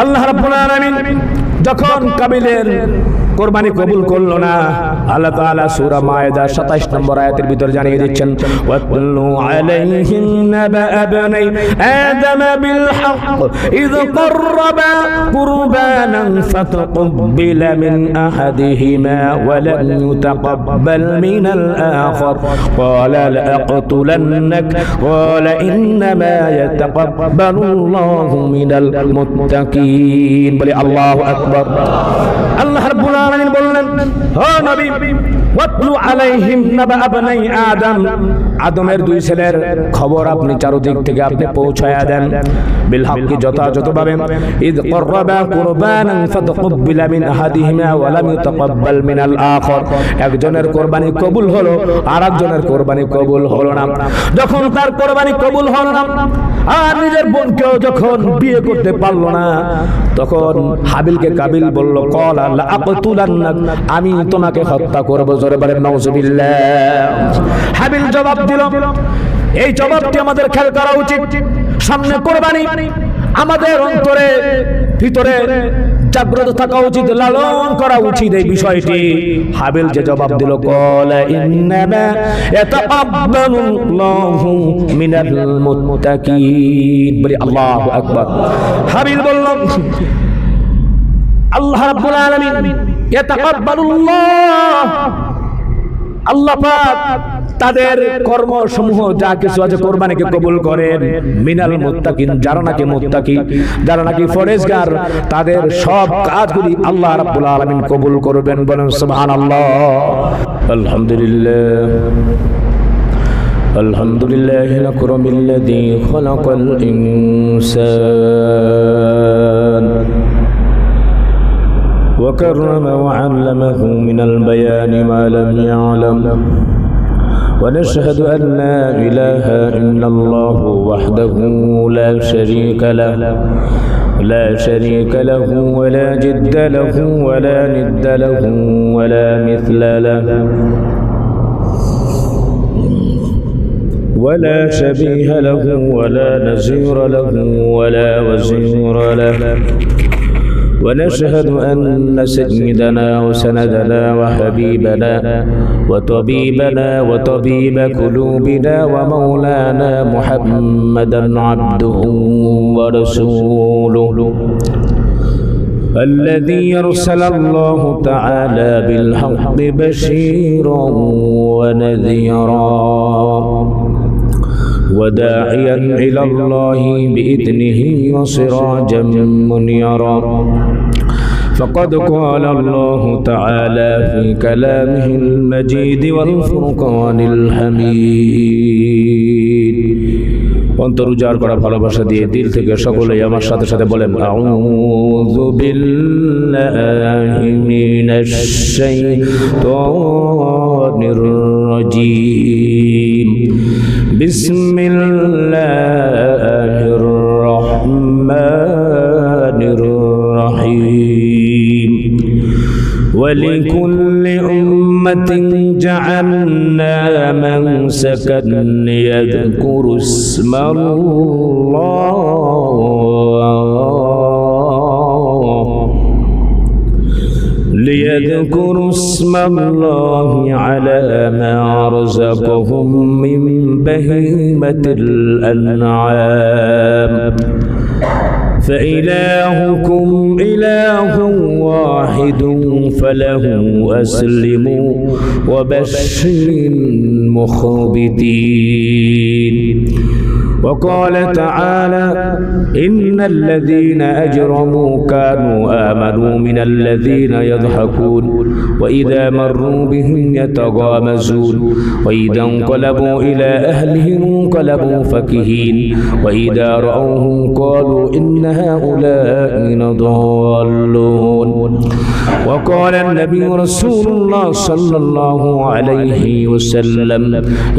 আল্লাহ রাব্বুল আলামিন যখন কাবিলের কোরবানি কবুল করলো না, আল্লাহ তাআলা সূরা মায়েদা 27 নম্বর আয়াতের ভিতর জানিয়ে দিচ্ছেন, ওয়াতলু আলাইহিম নাবা আবনাই আদম বিল হক ইয ক্বাররাবা কুরবানান ফাতাকব্বালা মিন আহাদিহিমা ওয়া লাম ইউতাকাব্বাল মিনাল আখার ক্বালা লাআকতুলান্নাক ক্বালা ইন্নামা ইয়াতাকাব্বালুল্লাহু মিনাল মুত্তাকিন। বলে আল্লাহু আকবার। আল্লাহ রাব্বুল আলামিন বললেন, ও নবী, ওয়াতলু আলাইহিম নাবা আবনাই আদম, আদমের দুই ছেলের খবর আপনি চারদিক থেকে আপনি পৌঁছায়া দেন, বিল হক, যথাযথভাবে, ইয ক্বাররাবা কুরবানান ফাতাকব্বালা মিন আহাদিহিমা ওয়া লাম ইউতাকাব্বাল মিনাল আখার, একজনের কুরবানি কবুল হলো আর একজনের কুরবানি কবুল হলো না। যখন তার কুরবানি কবুল হলো না আর নিজের বোনকেও যখন বিয়ে করতে পারলো না, তখন হাবিলকে কাবিল বলল, ক্বালা লাআকতুলান্নাক, আমি তোমাকে হত্যা করব। জোরে বলেন নাউজুবিল্লাহ। হাবিল জবাব দিল, এই জবাবটি আমাদের খেয়াল করা উচিত। সামনে কুরবানি, আমাদের অন্তরে ভিতরে জাগ্রত থাকা উচিত, লালন করা উচিত এই বিষয়টি। হাবিল যে জবাব দিল, ক্বালা ইন্নামা ইয়াতাকাব্বালুল্লাহু মিনাল মুত্তাকিন। বলি আল্লাহু আকবার। হাবিল বলল, আল্লাহ রাব্বুল আলামিন ইয়াতাকাব্বালুল্লাহ, আল্লাহ পাক তাদের কর্মসমূহ যা কিছু আছে কোরবানিকে কবুল করেন, মিনাল মুত্তাকিন, যারা নাকি মুত্তাকি, যারা নাকি ফরেজগার, তাদের সব কাজগুলি আল্লাহ রাব্বুল আলামিন কবুল করবেন। বলেন সুবহানাল্লাহ। আলহামদুলিল্লাহ, আলহামদুলিল্লাহি লাকুরমিল্লাযী খালাকাল ইনসান وكرم وعلمه من البيان ما لم يعلم ونشهد أن لا إله إلا الله وحده لا شريك له ولا جد له ولا ند له ولا مثل له ولا شبيه له ولا نظير له ولا وزير له ونشهد أن سيدنا وسندنا وحبيبنا وطبيبنا وطبيب قلوبنا ومولانا محمدا عبده ورسوله الذي أرسل الله تعالى بالحق بشيرا ونذيرا وداعيا إلى الله بإذنه وسراجا منيرا فقد قال الله تعالى في كلامه المجيد والفرقان الحميد। অন্তর উজাড় করা ভালোবাসা দিয়ে দিল থেকে সকলেই আমার সাথে সাথে বলেন, আউযু বিল্লাহি মিনাশ শাইতানির রাজীম। বিসমিল্লাহির রহমানির রহিম। ولكل أمة جعلنا منسكا ليذكروا اسم الله على ما رزقهم من بهيمة الأنعام فإلهكم إله واحد فله أسلموا وبشر المخبتين. وقال تعالى إن الذين أجرموا كانوا آمنوا من الذين يضحكون وإذا مروا بهم يتغامزون وإذا انقلبوا إلى أهلهم انقلبوا فكهين وإذا رأوهم قالوا إن هؤلاء لضالون. وقال النبي رسول الله صلى الله عليه وسلم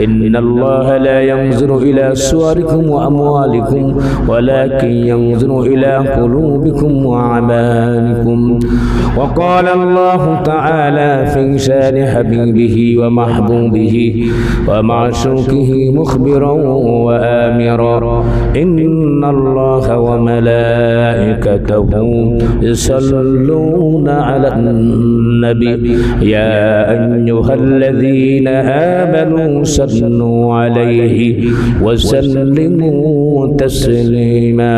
إن الله لا ينظر إلى صوركم أبصاركم وأموالكم ولكن ينظر إلى قلوبكم وأعمالكم. وقال الله تعالى في شان حبيبه ومحبوبه ومعشوقه مخبرا وآمرا: إن الله وملائكته يصلون على النبي يا أيها الذين آمنوا صلوا عليه وسلموا تسليما.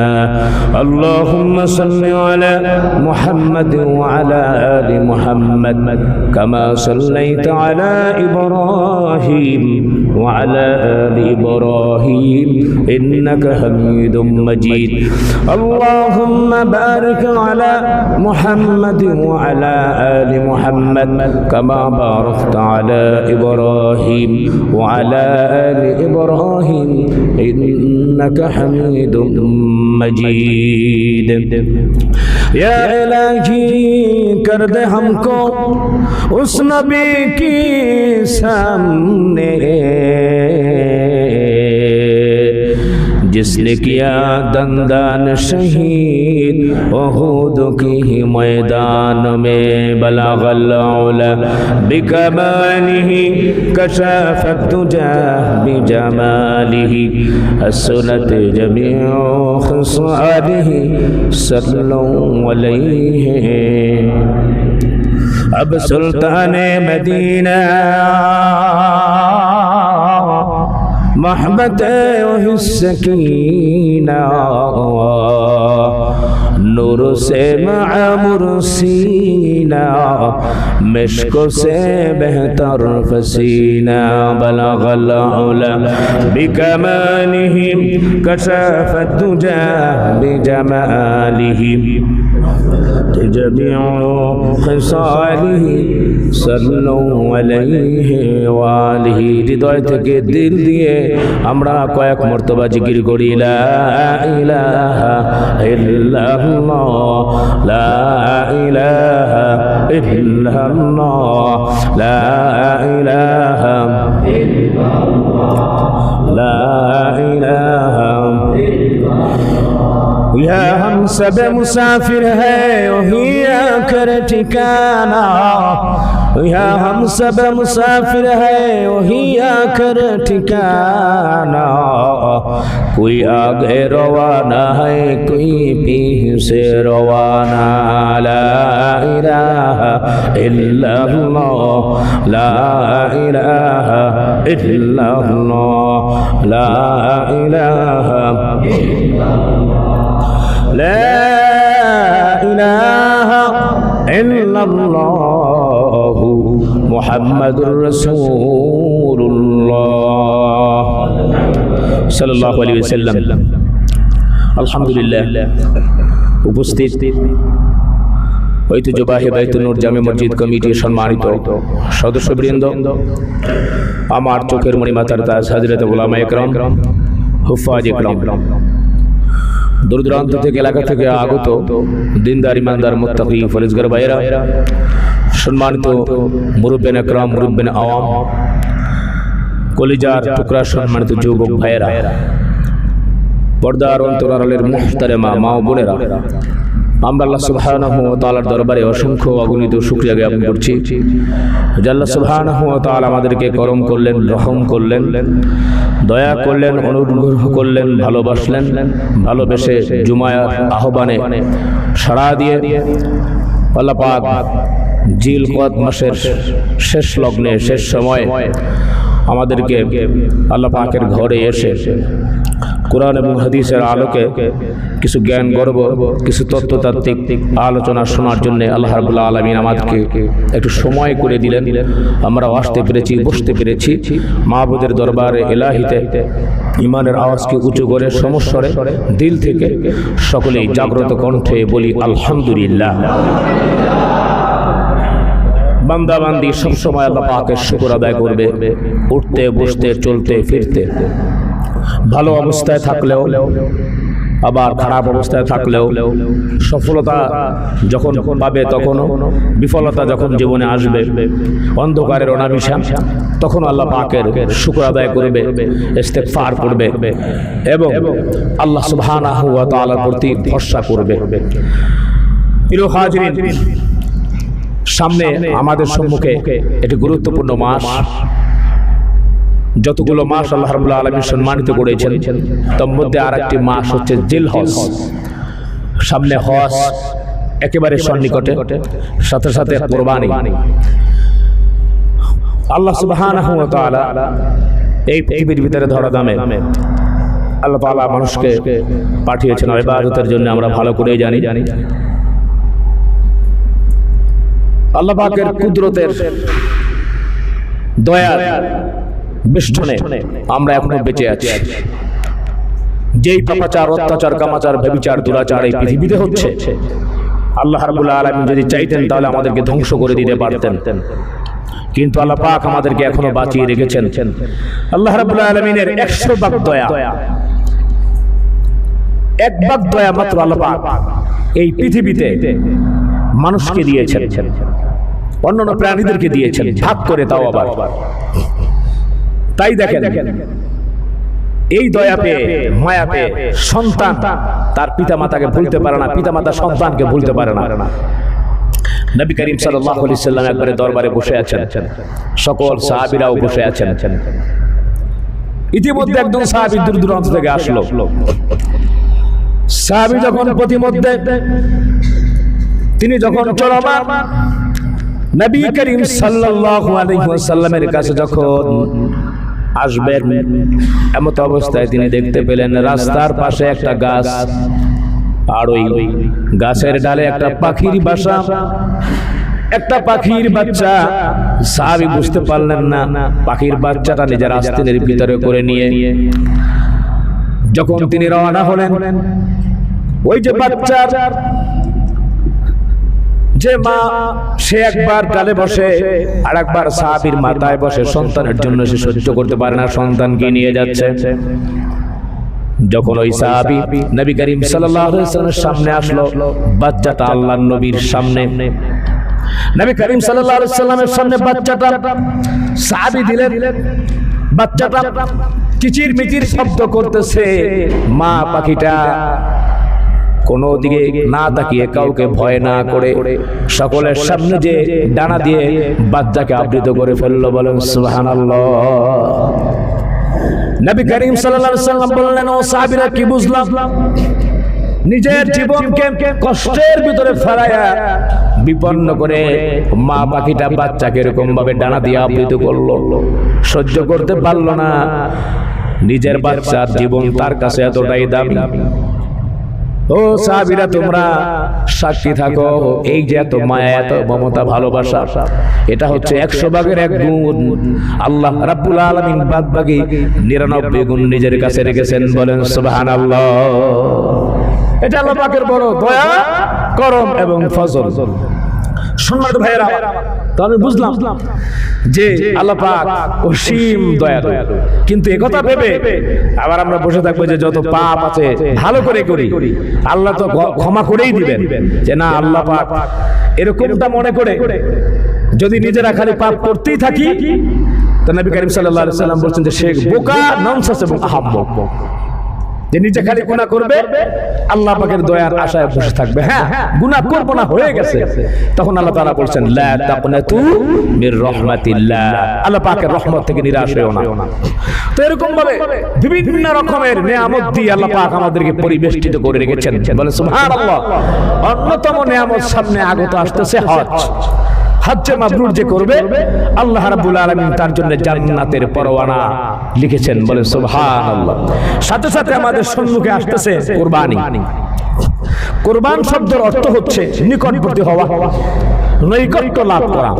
اللهم صل على محمد وعلى آل محمد كما صليت على إبراهيم وعلى آل إبراهيم إنك حميد مجيد. اللهم بارك على محمد وعلى آل محمد كما باركت على إبراهيم وعلى آل إبراهيم إنك حميد مجيد. या इलाही कर दे हमको उस नबी की सामने जिसने किया दंदान शहीद उहद की मैदान में बलगल उला बिकमालिही कशफत तुजा बिजमालिही हसनत जमीउ खिसालिही सल्लल्लाहु अलैहि. अब सुल्तान मदीना मोहब्बत वही सकीना नूर से मामुर सीना मिश्क से बेहतर फसीना बलगल उला बिकमालिही कशफत तुजा बिजमालिही जमीउ खिसालिही सल्लल्लाहु अलैहि ওয়া আলিহি. হৃদয় থেকে দিল দিয়ে আমরা কয়েক মর্তবা জিকির করি লা ইলাহা ইল্লাল্লাহ লা ইলাহা ইল্লাল্লাহ লা ইলাহা ইল্লাল্লাহ লা ইলাহা या हम सब मुसाफिर है वही आकर ठिकाना. या हम सब मुसाफिर है वही आकर ठिकाना. कोई आगे रवाना है कोई पीछे से रवाना. ला इलाहा इल्लल्लाह ला इलाहा इल्लल्लाह ला इलाहा لا إله إلا الله محمد رسول الله صلى الله عليه وسلم. আলহামদুলিল্লাহ উপস্থিত ঐতিহ্যবাহী বাইতুন নূর জামে মসজিদ কমিটির সম্মানিত সদস্যবৃন্দ, আমার চোখের মণি মাতার তাজ হযরত উলামায়ে কেরাম, হুফাজ ইকরাম, দূর দূরান্ত থেকে এলাকা থেকে আগত দিনদার ইমানদার মুত্তাকি ফরেজগার ভাইরা, সম্মানিত মুরব্বিন একরাম, মুরব্বিন আওয়াম, কলিজার টুকরা সম্মানিত যুবক ভাইরা, পর্দার অন্তরালের মুহতারেমা মা ও বোনেরা, আমরা আল্লাহ সুবহানাহু ওয়া তাআলার দরবারে অসংখ্য অগণিত শুকরিয়া জ্ঞাপন করছি যে আল্লাহ সুবহানাহু ওয়া তাআলা আমাদেরকে করম করলেন, রহম করলেন, দয়া করলেন, অনুগ্রহ করলেন, ভালোবাসলেন, ভালোবেসে জুমার আহ্বানে সাড়া দিয়ে আল্লাহ পাক জিলকদ মাসের শেষ লগ্নে শেষ সময় আমাদেরকে আল্লাহ পাকের ঘরে এসে কোরআন এবং হাদিসের আলোকে কিছু জ্ঞান গর্ব, কিছু তত্ত্বতাত্ত্বিক আলোচনা শোনার জন্য আল্লাহ রাব্বুল আলামিন আমাদেরকে একটু সময় করে দিলেন। আমরা আসতে পেরেছি, বসতে পেরেছি মাহবুদের দরবারে এলাহিতে ইমানের আওয়াজকে উঁচু করে সমস্বরে দিল থেকে সকলেই জাগ্রত কণ্ঠে বলি আলহামদুলিল্লাহ। বান্দা বান্দি সবসময় আল্লাহ পাকের শুকর আদায় করবে, উঠতে বসতে চলতে ফিরতে, ভালো অবস্থায় থাকলেও আবার খারাপ অবস্থায় থাকলেও সফলতা যখন পাবে তখনও, বিফলতা যখন জীবনে আসবে, অন্ধকারের অনামিশা, তখন আল্লাহ পাকের শুকর আদায় করবে, ইস্তেগফার করবে এবং আল্লাহ সুবহানাহু ওয়া তাআলার প্রতি ভরসা করবে। প্রিয় হাজিরিন, সামনে আমাদের সম্মুখে একটি গুরুত্বপূর্ণ মাস। যতগুলো মাস আল্লাহ রাব্বুল আলামিন সম্মানিত করেছেন, তার মধ্যে আরেকটি মাস হচ্ছে জিলহজ। সামনে হজ একেবারে সন্নিকটে, সাথে সাথে কুরবানি। আল্লাহ সুবহানাহু ওয়া তাআলা এই পৃথিবীর ভিতরে ধরা দামে আল্লাহ তাআলা মানুষকে পাঠিয়েছেন ইবাদতের জন্য, আমরা ভালো করেই জানি। আল্লাহ পাকের কুদরতের দয়ার বেষ্টনে আমরা এখনো বেঁচে আছি। যেই পাপাচার, অত্যাচার, কামাচার, ব্যভিচার, দুরাচার এই পৃথিবীতে হচ্ছে, আল্লাহ রাব্বুল আলামিন যদি চাইতেন তাহলে আমাদেরকে ধ্বংস করে দিতে পারতেন, কিন্তু আল্লাহ পাক আমাদেরকে এখনো বাঁচিয়ে রেখেছেন। আল্লাহ রাব্বুল আলামিনের 100 ভাগ দয়া, 1 ভাগ দয়া মাত্র আল্লাহ পাক এই পৃথিবীতে মানুষকে দিয়েছেন, অন্যান্য প্রাণীদেরকে দিয়েছেন ভাগ করে, তাও আবার। তাই দেখেন, এই দয়া পেয়ে, মায়া পেয়ে সন্তান তার পিতামাতাকে ভুলতে পারে না, পিতামাতা সন্তানকে ভুলতে পারে না। নবী করিম সাল্লাল্লাহু আলাইহি সাল্লাম একবারে দরবারে বসে আছেন, সকল সাহাবীরাও বসে আছেন। ইতিমধ্যে একজন সাহাবী দূর দূরান্ত থেকে আসলো। সাহাবী যখন প্রতিমধ্যে তিনি যখন চলমান নবী করিম সাল্লাল্লাহু আলাইহি ওয়াসাল্লামের কাছে যখন আসবেন, এমত অবস্থায় তিনি দেখতে পেলেন রাস্তার পাশে একটা গাছ, আর ওই গাছের ডালে একটা পাখির বাসা, একটা পাখির বাচ্চা। সাহাবী বুঝতে পারলেন না, পাখির বাচ্চাটা নিজের আস্তিনের ভিতরে করে নিয়ে যখন তিনি রওনা হলেন, ওই যে বাচ্চা, যে মা, সে একবার ডালে বসে আর একবার সাহাবীর মাথায় বসে, সন্তানের জন্য সে সহ্য করতে পারে না, সন্তানকে নিয়ে যাচ্ছে। যখন ওই সাহাবী নবী করিম সাল্লাল্লাহু আলাইহি ওয়াসাল্লামের সামনে আসলো, বাচ্চাটা আল্লাহর নবীর সামনে, নবী করিম সাল্লাল্লাহু আলাইহি ওয়াসাল্লামের সামনে বাচ্চাটা সাহাবী দিলেন। বাচ্চাটা কিচির মিচির শব্দ করতেছে। মা পাখিটা কোনো দিকে না তাকিয়ে, কাউকে ভয় না করে, সকলের সামনে যে ডানা দিয়ে বাচ্চাকে আবৃত করে ফেললো। বলেন সুবহানাল্লাহ। নবী করিম সাল্লাল্লাহু আলাইহি ওয়াসাল্লাম বললেন, ও সাহাবীরা, কি বুঝলাম? নিজের জীবনকে কষ্টের ভিতরে ফেলায়া বিপন্ন করে মা পাখিটা বাচ্চাকে এরকম ভাবে ডানা দিয়ে আবৃত করলো, সহ্য করতে পারলো না। নিজের বাচ্চার জীবন তার কাছে এতটাই দামি। ও সাহাবীরা, তোমরা সাক্ষী থাকো, এই যে এত মায়া, এত মমতা, ভালোবাসা, এটা হচ্ছে 100 ভাগের 1 গুণ। আল্লাহ রাব্বুল আলামিন বাদ বাকি 99 গুণ নিজের কাছে রেখেছেন। বলেন সুবহানাল্লাহ। এটা আল্লাহ পাকের বড় দয়া, করম এবং ফজল। সম্মানিত ভাইয়েরা, তো আমি বুঝলাম যে আল্লাহ পাক অসীম দয়ালু, কিন্তু একথা ভেবে আবার আমরা বসে থাকবো যে যত পাপ আছে ভালো করে করি, আল্লাহ তো ক্ষমা করেই দিবেন, যে না আল্লাহ পাক এরকমটা মনে করে যদি নিজেরা খালি পাপ করতেই থাকি, তো নবী করিম সাল্লাল্লাহু আলাইহি সাল্লাম বলছেন যে সে বোকা, নমসাস এবং আহাম্মক, যে নিজে খালি গুনাহ করবে, আল্লাহ পাকের দয়ার আশায় বসে থাকবে। হ্যাঁ, গুনাহ করব না, হয়ে গেছে, তখন আল্লাহ তাআলা বলছেন লা তাকনাতু মির রাহমাতিল্লাহ, আল্লাহ পাকের রহমত থেকে নিরাশ হয়ো না। তো এরকম ভাবে বিভিন্ন রকমের নিয়ামত দিয়ে আল্লাহ পাক আমাদেরকে পরিবেষ্টিত করে রেখেছেন। বলে সুবহানাল্লাহ। অন্যতম নিয়ামত সামনে আগত আসতেছে হজ। হজ্জে মাবরুর যে করবে, আল্লাহ রাব্বুল আলামিন তার জন্য জান্নাতের পরওয়ানা লিখেছেন। বলে সুবহানাল্লাহ। সাথে সাথে আমাদের সম্মুখে আসতেছে কুরবানি। কুরবান শব্দের অর্থ হচ্ছে নিকটবর্তী হওয়া, নৈকট্য লাভ করা।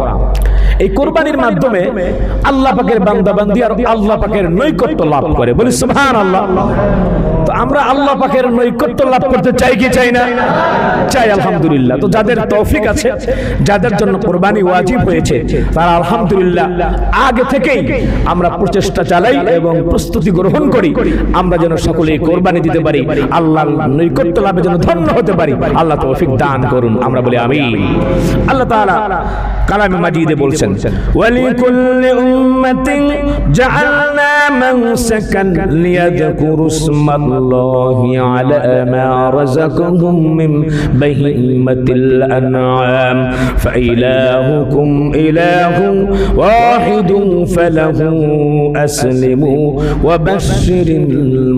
এই কুরবানির মাধ্যমে আল্লাহ পাকের বান্দা বান্দি আর আল্লাহ পাকের নৈকট্য লাভ করে। বলি সুবহানাল্লাহ। তো আমরা আল্লাহ পাকের নৈকট্য লাভ করতে চাই কি চাই না? চাই, আলহামদুলিল্লাহ। তো যাদের তৌফিক আছে, যাদের জন্য কুরবানি ওয়াজিব হয়েছে, তারা আলহামদুলিল্লাহ আগে থেকেই আমরা প্রচেষ্টা চালাই এবং প্রস্তুতি গ্রহণ করি আমরা যেন সকলে কুরবানি দিতে পারি, আল্লাহর নৈকট্য লাভের জন্য ধন্য হতে পারি। আল্লাহ তৌফিক দান করুন, আমরা বলি আমিন। আল্লাহ তাআলা কালামে মাজিদে বলছেন, ওয়ালিকুল্লি উম্মাতিন জাআলনা মানসাকান লিয়াযকুরু ইসমাল্লাহি আলা মা রাযাকাহুম মিন বাহিমাতিল আনআম ফাইলাহুকুম ইলাহুন ওয়াহিদুন ফালাহু আসলিমু ওয়া বাশশিরিল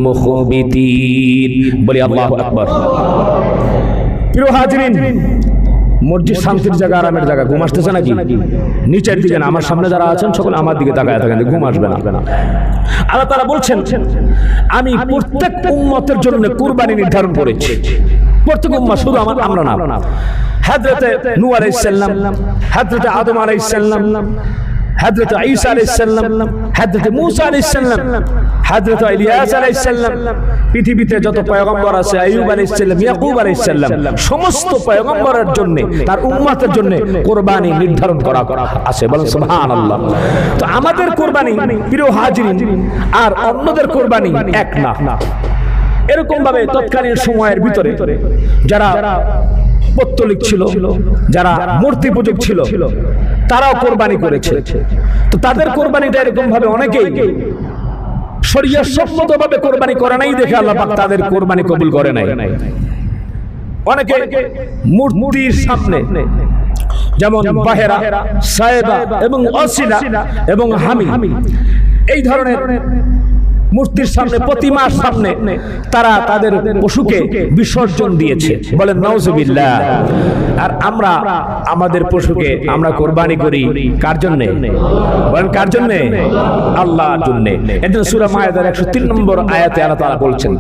মুখবিতিন। বলি আল্লাহু আকবার। প্রিয় হাজিরিন, মসজিদ শান্তির জায়গা, আরামের জায়গা। ঘুম আসতেছে নাকি? নিচের দিকে না, আমার সামনে যারা আছেন সকলে আমার দিকে তাকায় থাকেন, ঘুম আসবে না। আল্লাহ তাআলা বলছেন, আমি প্রত্যেক উম্মতের জন্য কুরবানি নির্ধারণ করেছি। প্রত্যেক উম্মত, শুধু আমরা না। হযরতে নূহ আলাইহিস সালাম, হযরতে আদম আলাইহিস সালাম, হযরত ঈসা আলাইহিস সালাম, হযরত মূসা আলাইহিস সালাম, হযরত ইলিয়াস আলাইহিস সালাম, পৃথিবীতে যত পয়গম্বর আছে, আইয়ুব আলাইহিস সালাম, ইয়াকুব আলাইহিস সালাম, সমস্ত পয়গম্বরের জন্য, তার উম্মতের জন্য কুরবানি নির্ধারণ করা আছে। বলেন সুবহানাল্লাহ। তো আমাদের কুরবানি, প্রিয় হাজিরিন, আর অন্যদের কুরবানি এক না। এরকম ভাবে তৎকালীন সময়ের ভিতরে যারা পৌত্তলিক ছিল, যারা মূর্তি পূজক ছিল, তারাও কোরবানি করেছে। তো তাদের কোরবানিটা এরকম ভাবে অনেকেই শরীয়ত সম্মতভাবে কোরবানি করে নাই দেখে আল্লাহ পাক তাদের কোরবানি কবুল করে নাই। অনেকে মূর্তির সামনে, যেমন বাহেরা, সায়েবা এবং ওসিলা এবং হামি, এই ধরনের মূর্তির সামনে, প্রতিমার সামনে তারা তাদের পশুকে বিসর্জন দিয়েছে। বলেন নাউজুবিল্লাহ। আর আমরা আমাদের পশুকে আমরা কোরবানি করি কার জন্য? বলেন কার জন্য? আল্লাহর জন্য। এজন্য সূরা মায়েদার 103 নম্বর আয়াতে আল্লাহ তাআলা বলছেন,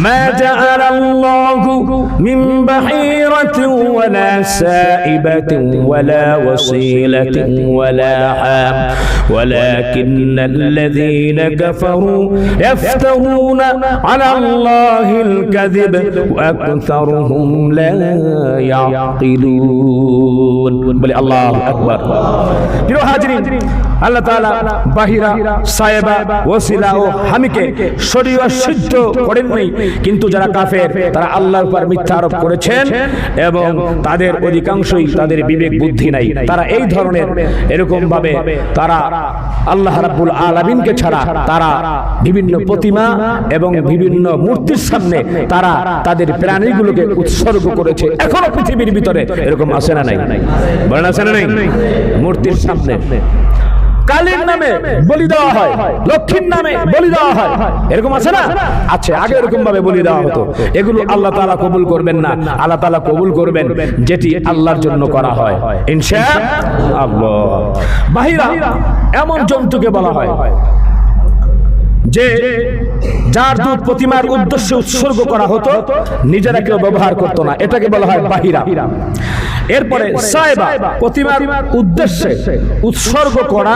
মা জাআলাল্লাহু মিন বাহিরাতিন ওয়ালা সাইবাতিন ওয়ালা ওয়াসিলাতিন ওয়ালা হাম ওয়ালাকিন্নাল্লাযীনা কাফারু يفترون على الله الكذب وأكثرهم لا يعقلون। বলে আল্লাহু আকবার। প্রিয় হাজিরিন, আল্লাহ তাআলা বাহিরা, সায়েবা, ওসিলা ও হামিকে শরীয়ত সিদ্ধ করেন নাই, কিন্তু যারা কাফের তারা আল্লাহর উপর মিথ্যা আরোপ করেছেন এবং তাদের অধিকাংশই তাদের বিবেক বুদ্ধি নাই। তারা এই ধরনের এরকম ভাবে তারা আল্লাহ রাব্বুল আলামিনকে ছাড়া তারা বিভিন্ন প্রতিমা এবং বিভিন্ন মূর্তির সামনে তারা তাদের প্রাণীগুলোকে উৎসর্গ করেছে। এখনো পৃথিবীর ভিতরে এরকম আছে না নাই? বলেন আছে না নাই? মূর্তির সামনে কালীর নামে বলি দেওয়া হয়, লক্ষ্মীর নামে বলি দেওয়া হয়, এরকম আছে না? আছে। আগে এরকম ভাবে বলি দেওয়া হতো। এগুলো আল্লাহ তাআলা কবুল করবেন না। আল্লাহ তাআলা কবুল করবেন যেটি আল্লাহর জন্য করা হয়, ইনশাআল্লাহ। বাহিরা এমন জন্তুকে বলা হয় যে যার দুধ প্রতিমার উদ্দেশ্যে উৎসর্গ করা হতো, নিজেরা কেউ ব্যবহার করতো না, এটাকে বলা হয় বাহিরা। এরপরে সায়েবা, প্রতিমার উদ্দেশ্যে উৎসর্গ করা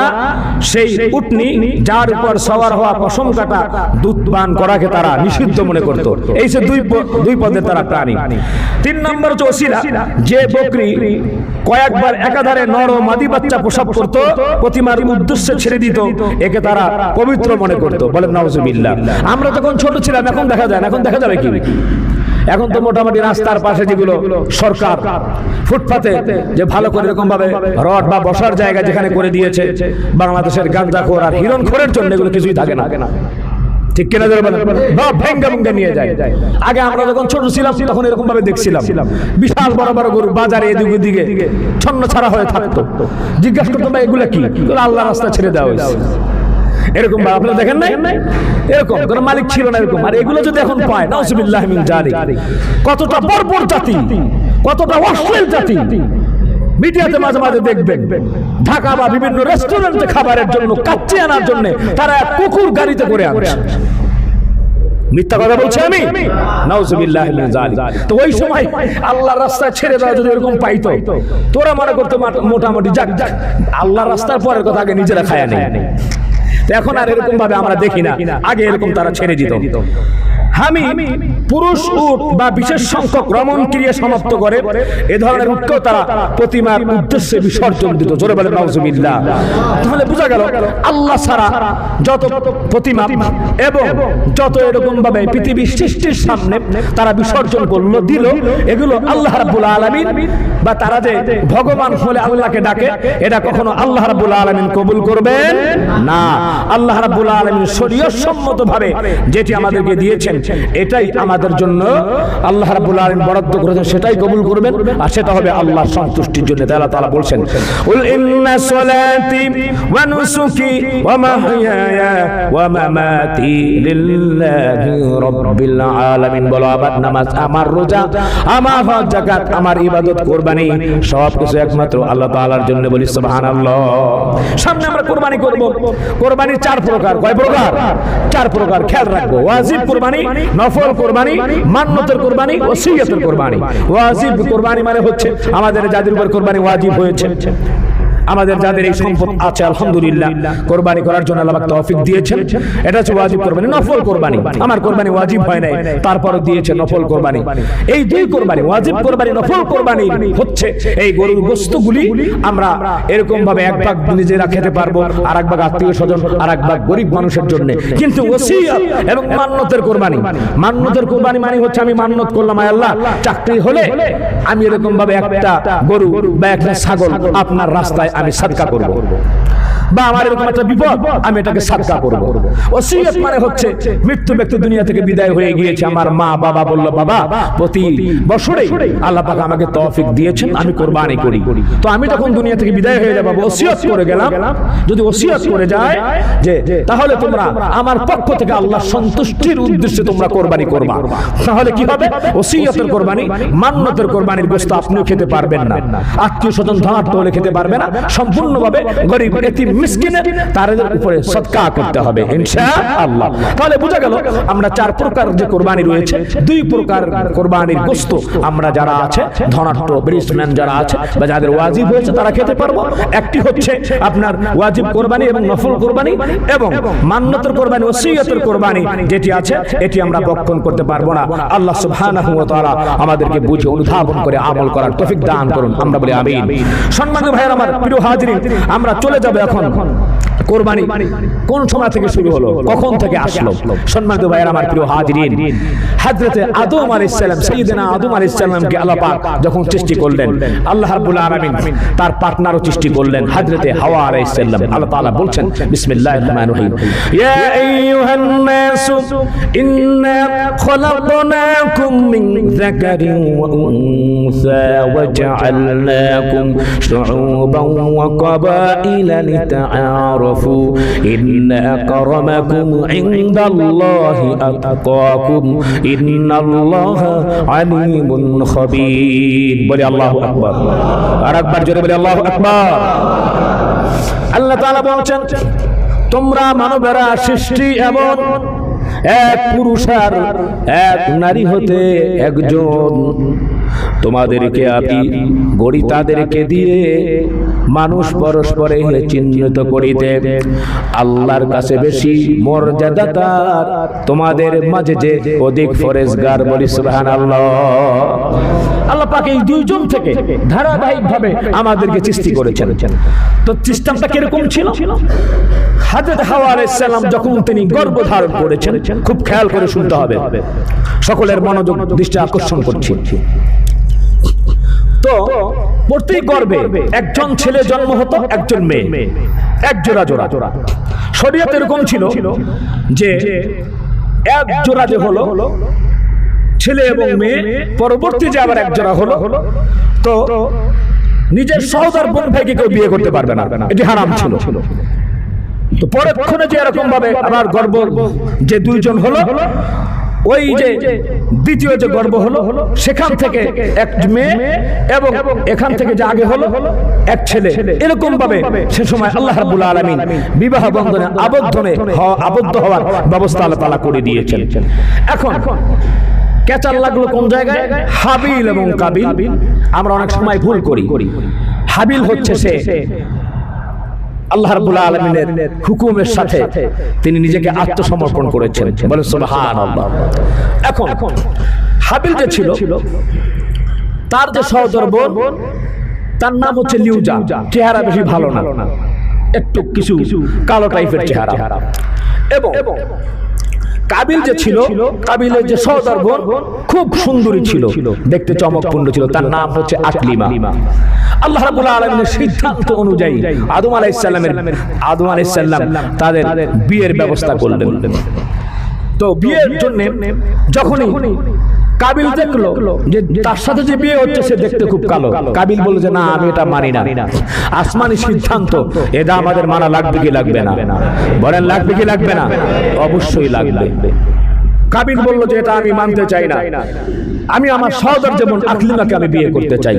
সেই উটনি যার উপর সওয়ার হওয়া, পশম কাটা, দুধ পান করাকে তারা নিষিদ্ধ মনে করত। এই যে দুই পদের তারা প্রাণী। 3 নম্বর হচ্ছে ওসিলা, যে বকরি কয়েকবার একাধারে নর ও মাদি বাচ্চা প্রসব করত, প্রতিমার উদ্দেশ্যে ছেড়ে দিত, একে তারা পবিত্র মনে করত। বলেন নাউজুবিল্লাহ। আমরা যখন ছোট ছিলাম, এখন দেখা যায় না, এখন দেখা যাবে কি? এখন তো মোটামুটি রাস্তার পাশে যেগুলো সরকার ফুটপাতে যে ভালো করে এরকম ভাবে রড বা বসার জায়গা যেখানে করে দিয়েছে, বাংলাদেশের গাঁজাখোর আর হিরণখোরের জন্য এগুলো কিছুই থাকে না। ঠিক কিনা? ভেঙ্গা ভেঙ্গা নিয়ে যায়। আগে আমরা যখন ছোট ছিলাম তখন এরকম ভাবে দেখছিলাম, বিশাল বড় বড় গরু বাজারে এদিক ওদিকে ছন্ন ছাড়া হয়ে থাকতো। জিজ্ঞাসা করতাম, এগুলা কি? আল্লাহ রাস্তা ছেড়ে দেওয়া হয়েছে। এরকম ভাবে আপনারা দেখেন নাই? এরকম কোন মালিক ছিল না এরকম। আর এগুলো যদি এখন পায়, নাউজুবিল্লাহ মিন জালিক, কতটা বর্বর জাতি, কতটা অশ্লীল জাতি। মিডিয়াতে মাঝে মাঝে দেখবেন ঢাকা বা বিভিন্ন রেস্টুরেন্টে খাবারের জন্য, কাচ্চি আনার জন্য তারা কুকুর গাড়িতে করে আনছে। মিথ্যা কথা বলছি আমি? নাউজুবিল্লাহ মিন জালিক। তো ওই সময় আল্লাহর রাস্তায় ছেড়ে দেওয়া যদি এরকম পাইতো, তোরা মনে করতো মোটামুটি যাক, আল্লাহর রাস্তার পরের কথা আগে নিজেরা খায়া নেই। এখন আর এরকম ভাবে আমরা দেখি না, আগে এরকম তারা ছেড়ে দিত। আমি পুরুষ উট বা বিশেষ সংখ্যক রমণ ক্রিয়া সমাপ্ত করে এ ধরনের উটকেও তারা প্রতিমার উদ্দেশ্যে বিসর্জন দিত। জোরে বলেন নাউজুবিল্লাহ। তাহলে বোঝা গেল আল্লাহ ছাড়া যত প্রতিমা এবং যত এরকম ভাবে পৃথিবী সৃষ্টির সামনে তারা বিসর্জন করলো দিল, এগুলো আল্লাহ রাব্বুল আলামিন বা তারা যে ভগবান বলে আল্লাহকে ডাকে, এটা কখনো আল্লাহ রাব্বুল আলামিন কবুল করবেন না। আল্লাহ রাব্বুল আলামিন শরীয়ত সম্মতভাবে যেটি আমাদেরকে দিয়েছেন এটাই আমাদের জন্য আল্লাহ রাব্বুল আলামিন বরাদ্দ করেছেন, সেটাই কবুল করবেন, আর সেটা হবে আল্লাহর সন্তুষ্টির জন্য। আল্লাহ তাআলা বলছেন, কুল ইন্না সলাতি ওয়া নুসুকি ওয়া মাহইয়ায়া ওয়া মামাতি লিল্লাহি রাব্বিল আলামিন। বলো আমার নামাজ, আমার রোজা, আমার হজ যাকাত, আমার ইবাদত, কুরবানি সব কিছু একমাত্র আল্লাহ তাআলার জন্য। বলি সুবহানাল্লাহ। সামনে আমরা কুরবানি করব। কুরবানির 4 প্রকার। কয় প্রকার? 4 প্রকার। খেয়াল রাখবো। ওয়াজিব কুরবানি, নফল কুরবানি, মান্নতের কুরবানি, ওসিয়তের কুরবানি। ওয়াজিব কুরবানি মানে হচ্ছে আমাদের যাদের উপর কুরবানি ওয়াজিব হয়েছে, আমাদের যাদের এই সম্পদ আছে আলহামদুলিল্লাহ কোরবানি করার জন্য আল্লাহ পাক তৌফিক দিয়েছেন, এটা হচ্ছে ওয়াজিব কোরবানি। নফল কোরবানি, আমার কোরবানি ওয়াজিব হয় নাই তারপরে দিয়েছে নফল কোরবানি। এই দুই কোরবানি, ওয়াজিব কোরবানি, নফল কোরবানি হচ্ছে এই গরুর গোশতগুলি আমরা এরকম ভাবে এক ভাগ নিজেরা খেতে পারবো, আর এক ভাগ আত্মীয় স্বজন, আর এক ভাগ গরিব মানুষের জন্য। কিন্তু ওসিয়ত এবং মান্নতের কোরবানি, মান্নতের কোরবানি মানে হচ্ছে আমি মান্নত করলাম, আয় আল্লাহ চাকরি হলে আমি এরকম ভাবে একটা গরু বা একটা ছাগল আপনার রাস্তায় আমি সাদকা করব, বা আমার এরকম একটা বিপদ আমি এটাকে সাদকা করব। ওসিয়ত মানে হচ্ছে মৃত্যু ব্যক্তি দুনিয়া থেকে বিদায় হয়ে গিয়েছে, আমার মা বাবা বলল বাবা প্রতি বছরে আল্লাহ পাক আমাকে তৌফিক দিয়েছেন আমি কোরবানি করি, তো আমি যখন দুনিয়া থেকে বিদায় হয়ে যাব ওসিয়ত করে গেলাম, যদি ওসিয়ত করে যায় যে তাহলে তোমরা আমার পক্ষ থেকে আল্লাহ সন্তুষ্টির উদ্দেশ্যে তোমরা কোরবানি করবা, তাহলে কি হবে? ওসিয়তের কোরবানি, মান্নতের কোরবানির গোশত আপনিও খেতে পারবেন না, আত্মীয় স্বজন ধনাঢ্য হলে খেতে পারবে না, সম্পূর্ণভাবে গরিব এতিম মিসকিনের তাদের উপরে সদকা করতে হবে ইনশাআল্লাহ। তাহলে বোঝা গেল আমরা 4 প্রকার যে কোরবানি রয়েছে, 2 প্রকার কোরবানির গোশত আমরা যারা আছে ধনাঢ্য বিজনেসম্যান যারা আছে বা যাদের ওয়াজিব হয়েছে তারা খেতে পারবো। একটি হচ্ছে আপনার ওয়াজিব কোরবানি এবং নফল কোরবানি, এবং মান্নতের কোরবানি, ওসিয়তের কোরবানি যেটি আছে এটি আমরা ভক্ষণ করতে পারবো না। আল্লাহ সুবহানাহু ওয়া তাআলা আমাদেরকে বুঝে অনুধাবন করে আমল করার তৌফিক দান করুন, আমরা বলি আমিন। সম্মানিত ভাইরা আমার, প্রিয় হাজিরিন, আমরা চলে যাব এখন কোরবানি কোন সময় থেকে শুরু হলো, কখন থেকে আসলো। সম্মানিত ভাইরা আমার, প্রিয় হাজিরিন, হযরতে আদম আলাইহিস সালাম, সাইয়েদনা আদম আলাইহিস সালামকে আল্লাহ পাক যখন সৃষ্টি করলেন, আল্লাহ রাব্বুল আলামিন তার পার্টনারও সৃষ্টি করলেন হযরতে হাওয়া আলাইহিস সালাম। আল্লাহ তাআলা বলছেন বিসমিল্লাহির রহমানির রহিম, ইয়া আইয়ুহান নাসু ইন্না খলাকনাকুম মিন যাকারিন ওয়া উনসা ওয়া জাআলনাকুম শুউবান ওয়া ক্বাবাইলা লিতাআরাফু ইন্না আকরামাকুম ইনদাল্লাহি আতকাকুম ইন্নাল্লাহা আলিমুন খাবীর। বলি আল্লাহু আকবার। আর একবার জোরে বলি আল্লাহু আকবার। আল্লাহ তাআলা বলছেন তোমরা মানবেরা সৃষ্টি এমন এক পুরুষ আর এক নারী হতে একজন, তোমাদেরকে আমি গড়ি তাদেরকে দিয়ে মানুষ পরস্পরে চিহ্নিত করিতে আল্লাহর কাছে বেশি মর্যাদা তার, তোমাদের মাঝে যে অধিক ফরেজগার। বলি সুবহানাল্লাহ। আল্লাহ পাক এই দুইজন থেকে ধারাবাহিকভাবে আমাদেরকে সৃষ্টি করেছেন। তো সিস্টেমটা কিরকম ছিল? হযরত হাওয়া আলাইহিস সালাম যখন তিনি গর্ভধারণ করেছেন, খুব খেয়াল করে শুনতে হবে, সকলের মনোযোগ দৃষ্টি আকর্ষণ করছি। তো প্রত্যেক গর্ভে একজন ছেলে জন্ম হতো, একজন মেয়ে, এক জোড়া জোড়া। শরীয়ত এরকম ছিল যে এক জোড়া যে হলো ছেলে এবং মেয়ে, পরবর্তী যে আবার এক জোড়া হলো, তো নিজের সহোদর বোন ভাইকে কেউ বিয়ে করতে পারবে না, এটি হারাম ছিল। তো পরক্ষণে যে এরকম ভাবে আবার গর্ভ যে দুইজন হলো, ওই যে দ্বিতীয় যে গর্ভ হলো সেখান থেকে এক মেয়ে এবং এখান থেকে যে আগে হলো এক ছেলে, এরকম ভাবে সে সময় আল্লাহ রাব্বুল আলামিন বিবাহ বন্ধনে আবদ্ধ হওয়ার ব্যবস্থা আল্লাহ তাআলা করে দিয়েছেন। এখন কেচার লাগলো কোন জায়গায়? হাবিল এবং কাবিল। আমরা অনেক সময় ভুল করি। হাবিল হচ্ছে সে আল্লাহ রাব্বুল আলামিনের হুকুমের সাথে তিনি নিজেকে আত্মসমর্পণ করেছেন। বলেন সুবহানাল্লাহ। এখন হাবিল যে ছিল, তার যে সহোদর বোন, তার নাম হচ্ছে লিউজা। চেহারা বেশি ভালো না, একটু কিছু কালো টাইপের চেহারা। এবং কাবিল যে ছিল, কাবিলের যে সহোদর বোন খুব সুন্দরী ছিল, দেখতে চমকপূর্ণ ছিল, তার নাম হচ্ছে আকলিমা। আল্লাহ রাব্বুল আলামিনের সিদ্ধান্ত অনুযায়ী আদম আলাইহিস সালাম তাদের বিয়ের ব্যবস্থা করলেন। তো বিয়ের জন্য যখনই কাবিল দেখলো যে তার সাথে যে বিয়ে হচ্ছে সে দেখতে খুব কালো, কাবিল বলল যে না, আমি এটা মানি না, আসমানি সিদ্ধান্ত, এটা আমাদের মানা লাগবে কি লাগবে না? বলেন লাগবে কি লাগবে না? অবশ্যই লাগবে। কাবিল বলল যে এটা আমি মানতে চাই না, আমি আমার সহোদর যেমন আকলিমাকে আমি বিয়ে করতে চাই।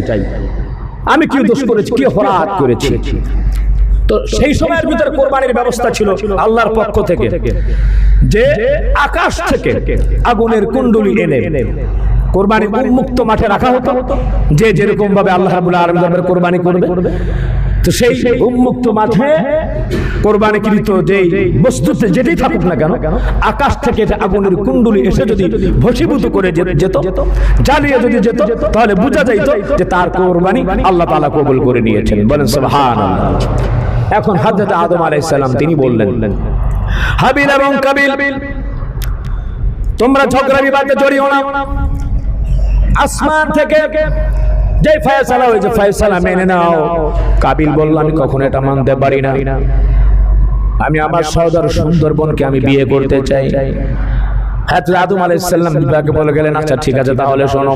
আমি কি দোষ করেছি, কি অপরাধ করেছি? তো সেই সময়ের ভিতরে কোরবানির ব্যবস্থা ছিল আল্লাহর পক্ষ থেকে, যে আকাশ থেকে আগুনের কুণ্ডলী এনে কোরবানি উন্মুক্ত মাঠে রাখা হতো, যে যেরকম ভাবে আল্লাহ রাব্বুল আলামিন দরবারে কোরবানি করবে। তো সেই উন্মুক্ত মাঠে কোরবানিকৃত যেই বস্তুতে যেটাই থাকুক না কেন, আকাশ থেকে আগুনের কুণ্ডলী এসে যদি ভস্মীভূত করে যেত, জ্বালিয়ে যদি যেত, তাহলে বোঝা যাইত যে তার কোরবানি আল্লাহ তাআলা কবুল করে নিয়েছেন। বলেন সুবহানাল্লাহ। এখন হযরত আদম আলাইহিস সালাম তিনি বললেন, হাবিল এবং কাবিল, তোমরা ঝগড়া বিবাদে জড়িও না। আসমান থেকে যে ফয়সালা হয়েছে ফয়সালা মেনে নাও। কাবিল বলল, আমি কখনো এটা মানতে পারি না, আমি আমার সহোদর সুন্দর বোনকে আমি বিয়ে করতে চাই। হযরত আদম আলাইহিস সালাম বিবাহকে বলে গেলেন, আচ্ছা ঠিক আছে, তাহলে শোনো,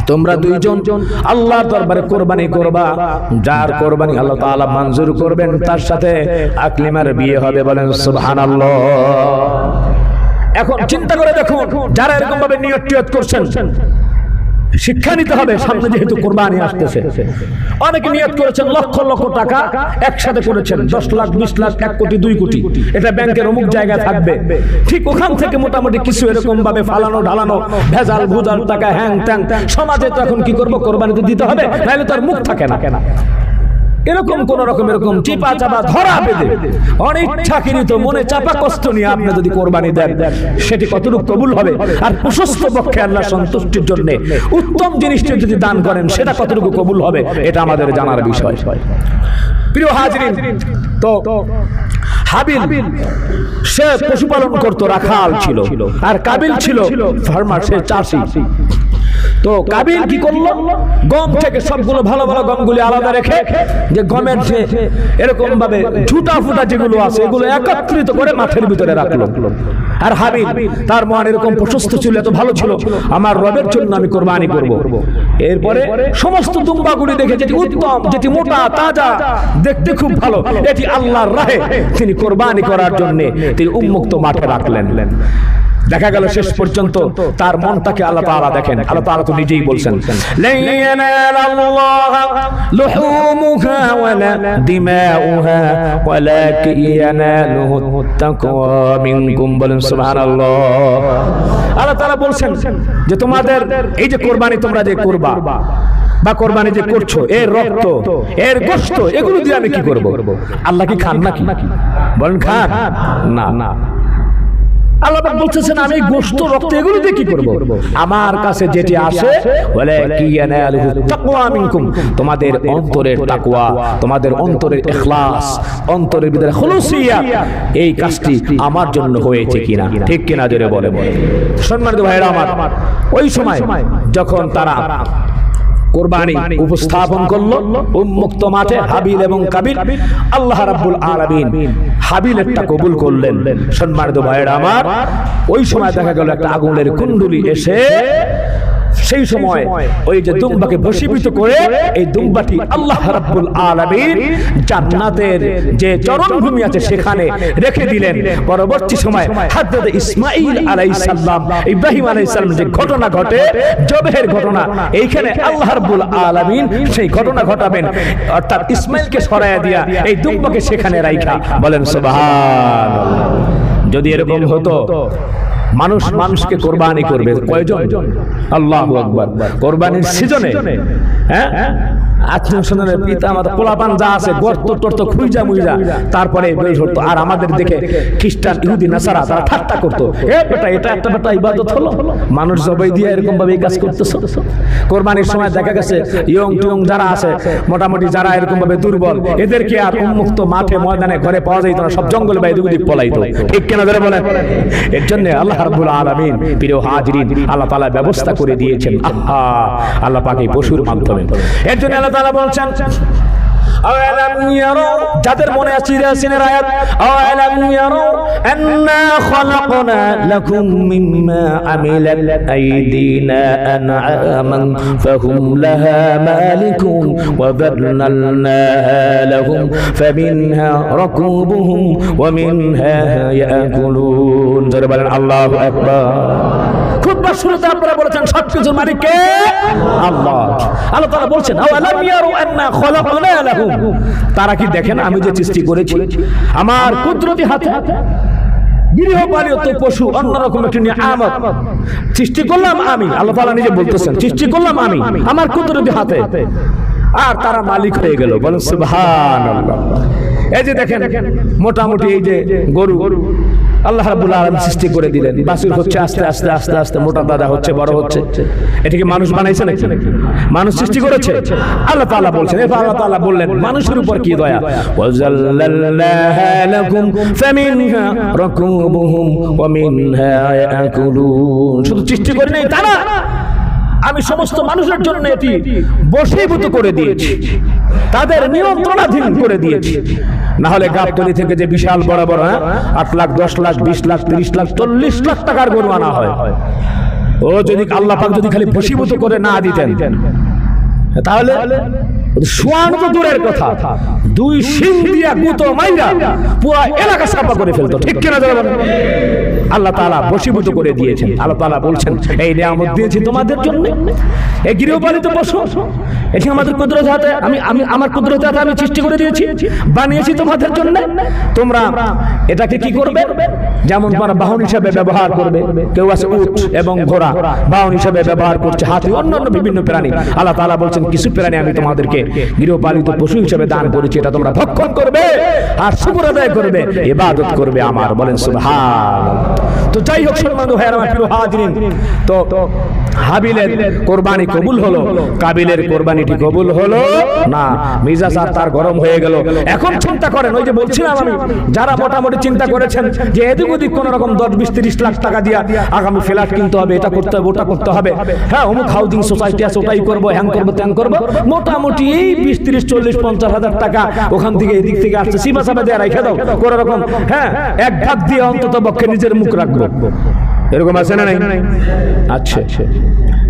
তোমরা দুইজন আল্লাহর দরবারে কোরবানি করবা, যার কোরবানি আল্লাহ তাআলা মঞ্জুর করবেন তার সাথে আকলিমার বিয়ে হবে। বলেন সুবহানাল্লাহ। এখন চিন্তা করে দেখুন, যারা এরকম ভাবে নিয়ত করছেন, শিক্ষা নিতে হবে, সামনে যেহেতু কোরবানি আসতেছে। অনেকে নিয়ত করেছেন লক্ষ লক্ষ টাকা একসাথে করেছেন, 10 লাখ 20 লাখ 1 কোটি 2 কোটি, এটা ব্যাংকের অমুক জায়গায় থাকবে। ঠিক ওখান থেকে মোটামুটি কিছু এরকম ভাবে ফালানো ঢালানো ভেজাল ভুজাল টাকা হ্যাং ত্যাং, সমাজে তো এখন কি করবো, কোরবানি তো দিতে হবে, নাহলে তার মুখ থাকে না। এরকম কোন রকম এরকম চিপা চাপা ধরা বেঁধে অনিচ্ছাকৃত মনে চাপা কষ্ট নিয়ে আপনি যদি কোরবানি দেন, সেটি কতটুকু কবুল হবে? আর প্রশস্ত পক্ষে আল্লাহ সন্তুষ্টির জন্য উত্তম জিনিসটি যদি দান করেন, সেটা কতটুকু কবুল হবে, এটা আমাদের জানার বিষয়। প্রিয় হাজিরিন, তো হাবিল সে পশুপালন করতো, রাখাল ছিল, আর কাবিল ছিল ফার্মার, সে চাষী। তো কাবিল কি করলো, গম থেকে সবগুলো ভালো ভালো গমগুলি আলাদা রেখে, যে গমের যে এরকম ভাবে ঝুটা ফুটা যেগুলো আছে, এগুলো একত্রিত করে মাঠের ভিতরে রাখলো। আর হাবিল তার মন এরকম প্রশস্ত ছিল, এত ভালো ছিল, আমার রবের জন্য আমি কোরবানি করব। এরপরে সমস্ত দুম্বাগুলি দেখে যেটি উত্তম, যেটি মোটা তাজা, দেখতে খুব ভালো, এটি আল্লাহর রাহে তিনি কোরবানি করার জন্য তিনি উন্মুক্ত মাঠে রাখলেন। দেখা গেল শেষ পর্যন্ত তার মনটাকে আল্লাহ তাআলা দেখেন। আল্লাহ তাআলা তো নিজেই বলছেন, লা ইয়ানালাল্লাহু লুহুমুহা ওয়ালা দিমাউহা ওয়ালাকিন ইয়ানালুহু তাকওয়া মিনকুম। বলেন সুবহানাল্লাহ। আল্লাহ তাআলা বলছেন যে তোমাদের এই যে কোরবানি তোমরা যে করবা বা কোরবানি যে করছো, এর রক্ত এর গোশত এগুলো দিয়ে আমি কি করব? আল্লাহ কি খান নাকি? বলেন খান না। আল্লাহ পাক বলতেছেন আমি গোশত রক্ত এগুলো দিয়ে কি করব? আমার কাছে যেটি আসে, বলে কি ইয়ানালুহু তাকওয়া মিনকুম, তোমাদের অন্তরের তাকওয়া, তোমাদের অন্তরের ইখলাস, অন্তরের ভিতরে খুলুসিয়া, এই কাজটি আমার জন্য হয়েছে কিনা, ঠিক কিনা জোরে বলে। সম্মানিত ভাইরা আমার, ওই সময় যখন তারা কোরবানি উপস্থাপন করলো উন্মুক্ত মাঠে, হাবিল এবং কাবিল, আল্লাহ রাব্বুল আলামিন হাবিলেরটা কবুল করলেন। সম্মানিত ভাইরা আমার, ওই সময় দেখা গেল একটা আগুনের কুণ্ডলী এসে সেই সময় ওই যে দুম্বাকে বশীভূত করে, এই দুম্বাটি আল্লাহ রাব্বুল আলামিন জান্নাতের যে চরণভূমি আছে সেখানে রেখে দিলেন। পরবর্তী সময় হযরত ইসমাঈল আলাইহিস সালাম, ইব্রাহিম আলাইহিস সালামের যে ঘটনা ঘটে, জবেহের ঘটনা, এইখানে আল্লাহ রাব্বুল আলামিন সেই ঘটনা ঘটাবেন, অর্থাৎ ইসমাঈলকে সরায়া দিয়া এই দুম্বাকে সেখানে রাইখা। বলেন সুবহানাল্লাহ। যদি এরকম হতো, মানুষকে কোরবানি করবে কয়জন? আল্লাহু আকবার। কোরবানির সিজনে, হ্যাঁ, আত্মীয় স্বজনের পিতা মাতা পোলাপান যা আছে গর্ত টর্ত খুঁজা মুইজা তারপরে বের হতো। আর আমাদের দেখে খ্রিস্টান ইহুদি নাসারা তারা ঠাট্টা করতো, বেটা এটা একটা বেটা ইবাদত হলো, মানুষ জবাই দিয়ে এরকম ভাবে এই কাজ করতেছো। কোরবানির সময় দেখা গেছে ইয়ং টিয়ং যারা আছে মোটামুটি যারা এরকম ভাবে দুর্বল এদেরকে আর উন্মুক্ত মাঠে ময়দানে ঘরে পাওয়া যাইত না, সব জঙ্গল বাইরে দিক পলাইতো, ঠিক কিনা ধরে বলেন? এর জন্য আল্লাহ রাব্বুল আলামিন প্রিয় হাজিরিন আল্লাহ তাআলা ব্যবস্থা করে দিয়েছেন আল্লাহ পাক এই পশুর মাধ্যমে। এর জন্য আল্লাহ তাআলা বলছেন আওয়ালাম ইয়ারাউ, যাদের মনে আছে ইয়াসিনের আয়াত, আওয়ালাম ইয়ারাউ আন্না খালাকনা লাকুম মিম্মা আমিলাত আইদিনা আনআমান ফাহুম লাহা মালিকুন ওয়া যাল্লালনাহা লাহুম ফামিনহা রাকুবুহুম ওয়া মিনহা ইয়াকুলুন। জোরে বলেন আল্লাহু আকবার। খুতবার শুরুতে আপনারা বলেছেন সবকিছুর মালিক কে? আল্লাহ। আল্লাহ তাআলা বলছেন আওয়ালাম ইয়ারাউ আন্না খালাকনা লাহুম, তারা কি দেখেন আমি যে সৃষ্টি করেছি আমার কুদরতি হাতে গৃহপালিত পশু অন্যরকম একটি নিয়ামত সৃষ্টি করলাম আমি। আল্লাহ তাআলা নিজে বলতেছেন সৃষ্টি করলাম আমি আমার কুদরতি হাতে, আর তারা মালিক হয়ে গেল। বলেন সুবহানাল্লাহ। এই যে দেখেন মোটামুটি এই যে গরু আল্লাহ রাব্বুল আলামিন সৃষ্টি করে দিলেন, বাছুর হচ্ছে আস্তে আস্তে আস্তে আস্তে মোটা দাদা হচ্ছে, বড় হচ্ছে। এটাকে মানুষ বানাইছে নাকি? মানুষ সৃষ্টি করেছে? আল্লাহ তাআলা বলছেন, এরপর আল্লাহ তাআলা বললেন মানুষের উপর কি দয়া, ওয়াজাল্লালনাহা লাকুম ফামিনহা রাকুবুহুম ওয়া মিনহা ইয়াকুলুন। শুধু সৃষ্টি করে নাই তা না, আমি সমস্ত মানুষের জন্য এটি বশীভূত করে দিয়েছি, তাদের নিয়ন্ত্রণাধীন করে দিয়েছি। না হলে গাবতলী থেকে যে বিশাল বড় বড় 8 লাখ 10 লাখ 20 লাখ 30 লাখ 40 লাখ টাকার গরু আনা হয়, ও যদি আল্লাহ পাক যদি খালি বশীভূত করে না দিতেন তাহলে শোয়ানো তো দূরের কথা, 2 শিং দিয়া গুতো মাইরা পুরো এলাকা সাফা করে ফেলতো, ঠিক কিনা যারা বলেন? আল্লাহ তাআলা বশীভূত করে দিয়েছেন। আল্লাহ তাআলা বলছেন এই নিয়ামত দিয়েছি তোমাদের জন্য, এই গৃহপালিত পশু এটি আমাদের কুদরত হাতে, আমি আমার কুদরত হাতে আমি সৃষ্টি করে দিয়েছি, বানিয়েছি তোমাদের জন্য। তোমরা এটাকে কি করবে? যেমন তোমরা বাহন হিসেবে ব্যবহার করবে, কেউ আছে উট এবং ঘোড়া বাহন হিসেবে ব্যবহার করছে, হাতি, অন্যান্য বিভিন্ন প্রাণী। আল্লাহ তাআলা বলছেন কিছু প্রাণী আমি তোমাদেরকে গৃহপালিত পশু হিসেবে দান করেছি, এটা তোমরা ভক্ষণ করবে আর শুকর আদায় করবে, ইবাদত করবে আমার। বলেন সুবহানাল্লাহ। তো যাই হোক সম্মানিত ভাইরা আমার প্রিয় হাজিরিন, তো হাবিলের কোরবানি কবুল হলো, কাবিলের কোরবানিটি কবুল হলো না। মিজাজ আর তার গরম হয়ে গেল। এখন চিন্তা করেন, ওই যে বলছিলাম আমি, যারা মোটামুটি চিন্তা করেছেন যে এদিক ওদিক কোন রকম 10 20 30 লাখ টাকা দিয়া আগামী ফ্ল্যাট কিনতে হবে, এটা করতে হবে, ওটা করতে হবে, হ্যাঁ অমুক হাউজিং সোসাইটি আছে ওটাই করবো, হ্যাং করবো ত্যাং করবো, মোটামুটি এই 20 30 40 50 হাজার টাকা ওখান থেকে এদিক থেকে আসছে, সীমা সামা দিয়ে রেখে দাও কোন রকম, হ্যাঁ এক ভাগ দিয়ে অন্তত পক্ষে নিজের মুখ রাখবো, এরকম আছে না নাই? আচ্ছা,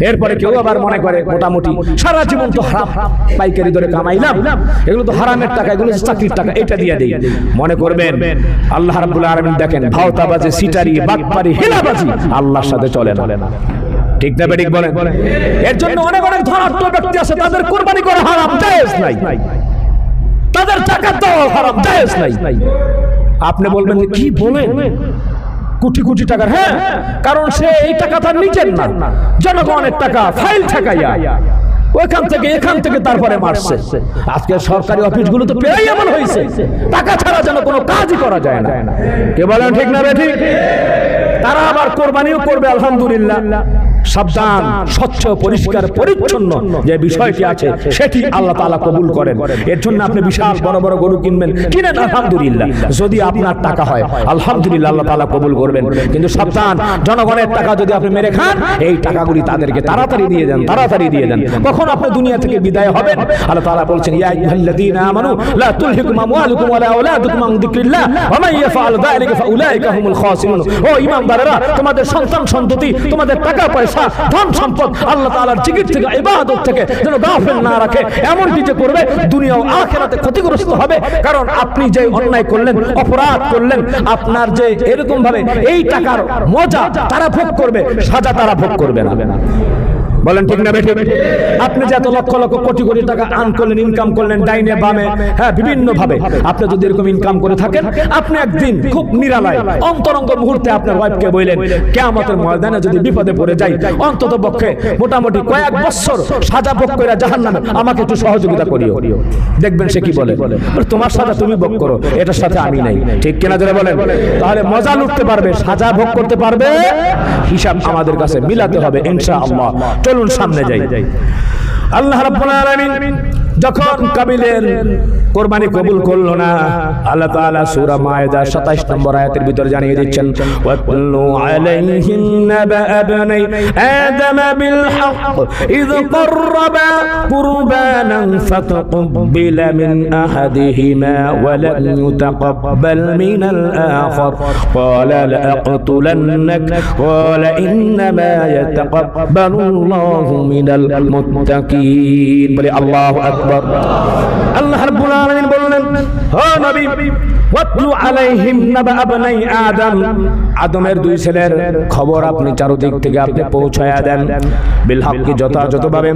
এরপরে কেউ আবার মনে করে মোটামুটি সারা জীবন তো হারাম পাইকারি ধরে কামাইলাম, এগুলো তো হারামের টাকা, এগুলো চাকরির টাকা, এটা দিয়ে দেই। মনে করবেন আল্লাহ রাব্বুল আলামিন দেখেন ভাওতাবাজি, সিটারি, বাটপারি, হিলাবাজি আল্লাহর সাথে চলে না, ঠিক না ঠিক বলেন? এর জন্য অনেক অনেক ধনাঢ্য ব্যক্তি আছে, তাদের কুরবানি করা হারাম, জায়েজ নাই, তাদের যাকাত দেওয়া হারাম, জায়েজ নাই। আপনি বলবেন কি বলেন, কোটি কোটি টাকার, হ্যাঁ কারণ সে এই টাকা তার নিজের না, জনগণের টাকা, ফাইল ঠেকাইয়া ওইখান থেকে এখান থেকে তারপরে মারছে। আজকে সরকারি অফিসগুলো তো প্রায় এমন হয়েছে, টাকা ছাড়া যেন কোনো কাজই করা যায় না, কে বলেন ঠিক না ঠিক? তারা আবার কোরবানিও করবে আলহামদুলিল্লাহ। সাবধান, স্বচ্ছ পরিষ্কার পরিচ্ছন্ন যে বিষয়টি আছে সেটি আল্লাহ তাআলা কবুল করেন। এর জন্য আপনি বিশাল বড় বড় গরু কিনবেন, কিনেন আলহামদুলিল্লাহ, যদি আপনার টাকা হয় আলহামদুলিল্লাহ আল্লাহ তাআলা কবুল করবেন। কিন্তু সাবধান, জনগণের টাকা যদি আপনি মেরে খান, এই টাকাগুলি তাদেরকে তাড়াতাড়ি দিয়ে দেন, তাড়াতাড়ি দিয়ে দেন। কখন আপনি দুনিয়া থেকে বিদায় হবেন? আল্লাহ তাআলা বলছেন ইয়া আইয়ুহাল্লাযীনা আমানু লা তুলহিকুম আমওয়ালুকুম ওয়ালা আওলাদুকুম আন যিকরিল্লাহ ওয়া মান ইয়াফআল যালিকা ফাউলাইকা হুমুল খাসিরুন। ও ঈমানদারেরা, তোমাদের সন্তান সন্ততি, তোমাদের টাকা পয়সা, ধন সম্পদ আল্লাহ তাআলার জিকির থেকে, ইবাদত থেকে যেন গাফিল না রাখে, এমন কিছু করবে দুনিয়া ও আখিরাতে ক্ষতিগ্রস্ত হবে। কারণ আপনি যে অন্যায় করলেন, অপরাধ করলেন, আপনার যে এরকম ভাবে এই টাকার মজা তারা ভোগ করবে, সাজা তারা ভোগ করবে না। বলেন ঠিক না বেঠিক? আপনি যে এত লক্ষ লক্ষ কোটি কোটি টাকা আর্ন করলেন, ইনকাম করলেন ডাইনে বামে, হ্যাঁ বিভিন্ন ভাবে, আপনি যদি এরকম ইনকাম করে থাকেন, আপনি একদিন খুব নিরালায় অন্তরঙ্গ মুহূর্তে আপনার ওয়াইফকে বললেন, কিয়ামতের ময়দানে যদি বিপদে পড়ে যাই, অন্তত পক্ষে মোটামুটি কয়েক বছর সাজা ভোগ করে জাহান্নামে আমাকে একটু সহযোগিতা করিও। দেখবেন সে কি বলে, তোমার সাজা তুমি ভোগ করো, এটার সাথে আমি নাই। ঠিক কিনা জোরে বলেন? তাহলে মজা লুটতে পারবে, সাজা ভোগ করতে পারবে, হিসাব আমাদের কাছে মিলাতে হবে ইনশাআল্লাহ। চলুন সামনে যাই। আল্লাহ রাব্বুল আলামিন যখন কাবিলের কুরবানি কবুল করলো না, আল্লাহ তাআলা সূরা মায়েদা 27 নম্বর আয়াতের ভিতর জানিয়ে দিচ্ছেন, ওয়াতলু আলাইহিম নাবা আবনাই আদম বিল হক ইয ক্বাররাবা কুরবানান ফাতাকব্বালা মিন আহাদিহিমা ওয়া লাম ইউতাকাব্বাল মিনাল আখার ক্বালা লাআকতুলান্নাক ক্বালা ইন্নামা ইয়াতাকাব্বালুল্লাহু মিনাল মুত্তাকিন। বলে আল্লাহু আকবার। আল্লাহ রাব্বুল আলামিন বললেন, ও নবী, ওয়াতলু আলাইহিম নাবা আবনাই আদম, আদমের দুই ছেলের খবর আপনি চারদিক থেকে আপনি পৌঁছায়া দেন, বিল হক, যথাযথভাবে,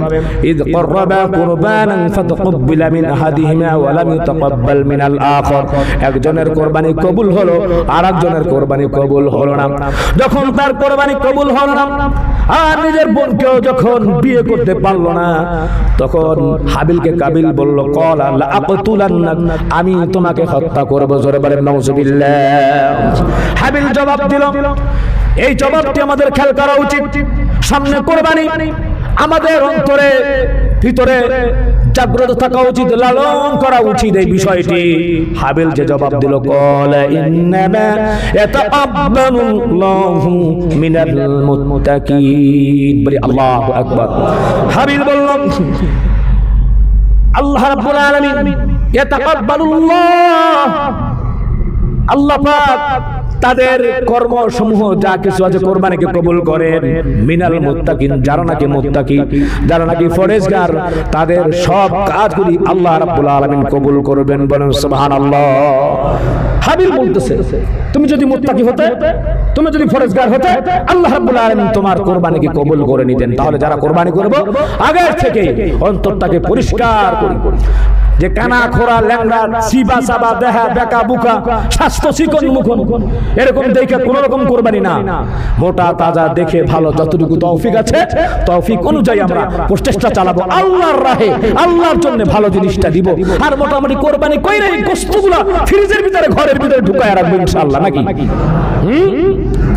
ইয ক্বাররাবা কুরবানান ফাতাকব্বালা মিন আহাদিহিমা ওয়া লাম ইউতাকাব্বাল মিনাল আখার, একজনের কুরবানি কবুল হলো আর একজনের কুরবানি কবুল হলো না। যখন তার কুরবানি কবুল হলো না আর নিজের বোনকেও যখন বিয়ে করতে পারলো না, তখন হাবিলকে কাবিল বলল, ক্বালা লাআকতুলান্নাক, আমি তোমাকে হত্যা করব। জোরে বলেন নাউযুবিল্লাহ। হাবিল জবাব দিল, এই জবাবটি আমাদের খেয়াল করা উচিত। সামনে কুরবানি, আমাদের অন্তরে ভিতরে জাগ্রত থাকা উচিত, লালন করা উচিত এই বিষয়টি। হাবিল যে জবাব দিল, ক্বালা ইন্নামা ইয়াতাকাব্বালুল্লাহু মিনাল মুত্তাকিন। বলি আল্লাহু আকবার। হাবিল বলল, আল্লাহ রাব্বুল আলামিন ইয়াতাকাব্বালুল্লাহ, আল্লাহ পাক তাদের কর্মসমূহ যা কিছু আছে কোরবানিকে কবুল করেন, মিনাল মুত্তাকিন, যারা নাকি মুত্তাকি, যারা নাকি ফরেজগার, তাদের সব কাজগুলি আল্লাহ রাব্বুল আলামিন কবুল করবেন। বলেন সুবহানাল্লাহ। হাবিল বলতেছে, তুমি যদি মুত্তাকি হতে, তুমি যদি ফরেজগার হতে, আল্লাহ রাব্বুল আলামিন তোমার কোরবানিকে কবুল করে নিতেন। তাহলে যারা কোরবানি করব, আগের থেকে অন্তরটাকে পরিষ্কার করি, যে কানা খোরা ল্যাংড়া সিবা সাবা দেহা বেকা বুকা স্বাস্থ্য চিকন মুখন এরকম দেখে কোন রকম কোরবানি না, মোটা তাজা দেখে ভালো, যতটুকু তৌফিক আছে তৌফিক অনুযায়ী আমরা প্রচেষ্টা চালাবো আল্লাহর রাহে, আল্লাহর জন্য ভালো জিনিসটা দিব। আর মোটামুটি কোরবানি কইরে এই গোশতগুলো ফ্রিজের ভিতরে ঘরের ভিতরে ঢুকায় রাখবো ইনশাআল্লাহ, নাকি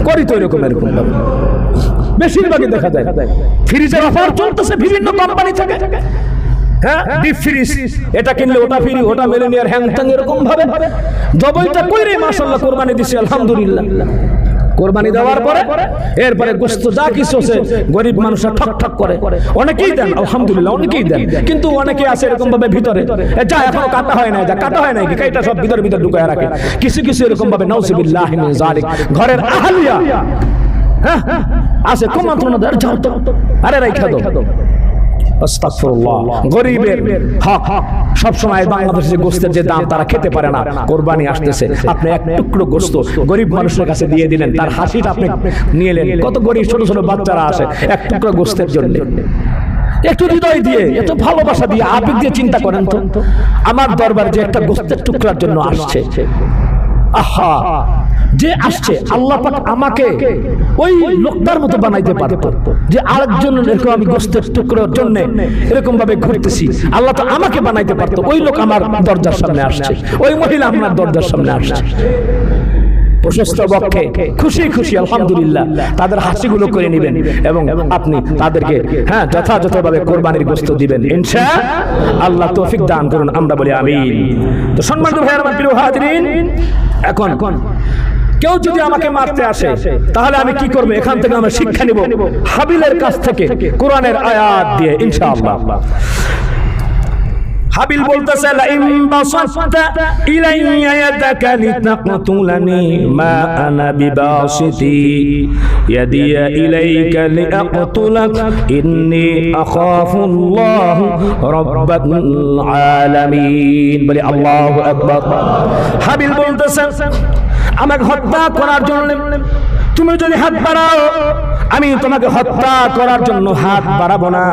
করি তো এরকম ভাবে। বেশিরভাগই দেখা যায় ফ্রিজের অফার চলতেছে বিভিন্ন কোম্পানি থেকে, হ্যাঁ ডিপ ফ্রিজ, এটা কিনলে ওটা ফ্রি, ওটা মিলেনিয়ার হ্যাংট্যাং, এরকম ভাবে জবাইটা কইরে মাশাআল্লাহ কোরবানি দিছি আলহামদুলিল্লাহ। কোরবানি দেওয়ার পরে এরপরে গোশত যা কিছু আছে গরিব মানুষরা ঠক ঠক করে, অনেকেই দেন আলহামদুলিল্লাহ, অনেকেই দেন, কিন্তু অনেকে আছে এরকম ভাবে ভিতরে যা এখনো কাটা হয় না, যা কাটা হয় না কি এটা সব ভিতরে ভিতরে ঢুকায় রাখে। কিছু কিছু এরকম ভাবে নাউযুবিল্লাহ মিন যালিক ঘরের আহলিয়া হ্যাঁ আছে কুমন্ত্রণা দেয়, যাও তো আরে রাইখা দাও। আস্তাগফিরুল্লাহ। গরিবের হক সব সময় বাংলাদেশে গোশতের যে দাম তারা খেতে পারে না, কোরবানি আসতেছে, আপনি এক টুকরো গোশত গরিব মানুষের কাছে দিয়ে দিলেন, তার হাসিটা আপনি নিয়ে এলেন। কত গরিব ছোট ছোট বাচ্চারা আসে এক টুকরো গোশতের জন্য, একটু হৃদয় দিয়ে, এত ভালোবাসা দিয়ে, আবেগ দিয়ে চিন্তা করেন তো, আমার দরবার যে একটা গোশতের টুকরার জন্য আসছে, আহা যে আসছে, আল্লাহ পাক আমাকে ওই লোকটার মতো বানাইতে পারতো, যে আরেকজন এরকম আমি গোশতের টুকরোর জন্য এরকম ভাবে ঘুরতেছি, আল্লাহ তো আমাকে বানাইতে পারতো। ওই লোক আমার দরজার সামনে আসছে, ওই মহিলা আমার দরজার সামনে আসছে, প্রশস্ত বক্ষে খুশি খুশি আলহামদুলিল্লাহ তাদের হাসিগুলো করে নেবেন এবং আপনি তাদেরকে হ্যাঁ যথাযথভাবে কোরবানির গোশত দিবেন ইনশাআল্লাহ। তৌফিক দান করুন, আমরা বলি আমিন। তো সম্মানিত ভাইয়েরা আমার প্রিয় হাজিরিন, এখন কেউ যদি আমাকে মারতে আসে তাহলে আমি কি করব? এখান থেকে আমরা শিক্ষা নিব হাবিলের কাছ থেকে কোরআনের আয়াত দিয়ে ইনশাআল্লাহ। হাবিল বলতেছে, লাইম বাসাতা ইলাইয়া ইয়াদাকা লিতাকতুলানি মা আনা বিবাসিতি ইয়াদিয়া ইলাইকা লিআকতুলাক ইন্নী আখাফুল্লাহ রাব্বাল আলামিন। বলি আল্লাহু আকবার। হাবিল বলতেছে, আমাকে হত্যা করার জন্য তুমি যদি হাত বাড়াও আমি তোমাকে হত্যা করার জন্য হাত বাড়াবো না,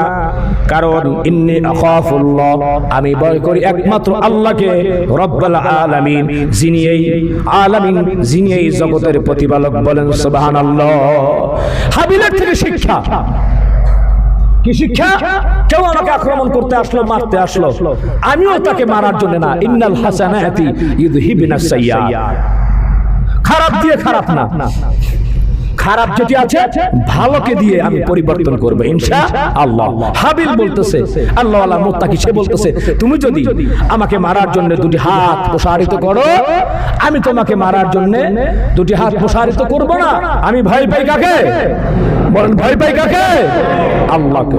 কারণ ইন্নী আখাফুল্লাহ, আমি ভয় করি একমাত্র আল্লাহকে, রব্বুল আলামিন, যিনি এই আলামিন, যিনি এই জগতের প্রতিপালক। বলেন সুবহানাল্লাহ। হাবিলের থেকে শিক্ষা কি শিক্ষা? কেউ আমাকে আক্রমণ করতে আসলো, মারতে আসলো, আমিও তাকে মারার জন্য না। ইন্নাল হাসানাতি ইউযহিবনাস সাইয়্যাত। খারাপ দিয়ে খারাপ না, খারাপ যেটি আছে ভালোকে দিয়ে আমি পরিবর্তন করব ইনশাআল্লাহ। হাবিল বলতেছে, আল্লাহ ওয়ালা মুত্তাকি, সে বলতেছে তুমি যদি আমাকে মারার জন্য দুটি হাত প্রসারিত করো, আমি তোমাকে মারার জন্য দুটি হাত প্রসারিত করব না। আমি ভয় পাই কাকে? বলেন ভয় পাই কাকে? আল্লাহকে।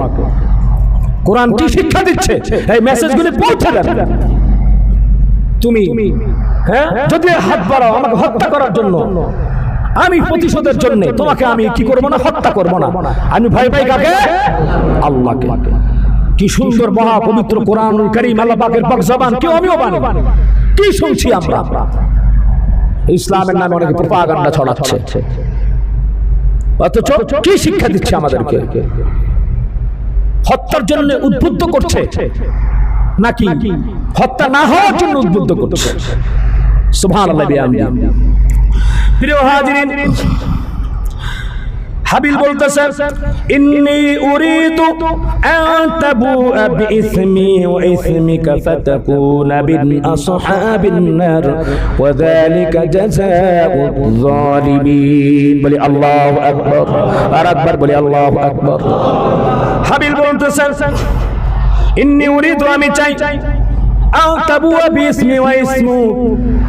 কোরআন কি শিক্ষা দিচ্ছে? এই মেসেজগুলি পৌঁছে দেন। তুমি যদি হাত বাড়াও আমাকে হত্যা করার জন্য, আমি প্রতিশোধের জন্য তোমাকে আমি কি করব না, হত্যা করব না। আমি ভয় পাই কাকে? আল্লাহকে। কি সুন্দর মহা পবিত্র কোরআনুল কারীম, আল্লাহ পাকের পাক জবান, কেউ আমিও বানি। কি শুনছি আমরা? ইসলামের নামে অনেকে প্রোপাগান্ডা ছড়াচ্ছে, অথচ কি শিক্ষা দিচ্ছে আমাদেরকে? হত্যার জন্য উদ্বুদ্ধ করছে নাকি হত্যা না হওয়ার জন্য উদ্বুদ্ধ করছে? সুবহানাল্লাহ। প্রিয় হাজিরিন, হাবিল বলতেছে ইন্নী উরিদু আন তাবুআ বিইসমি ওয়া ইসমিকা ফাতাকুনা বিন আসহাবিন নার ওয়া যালিকা জাযাউয যালিমিন। বলি আল্লাহু আকবার। আর আকবার বলি আল্লাহু আকবার। হাবিল বলতেছে ইন্নী উরিদু, আমি চাই, আও তাবুআ বিইসমি ওয়া ইসমু,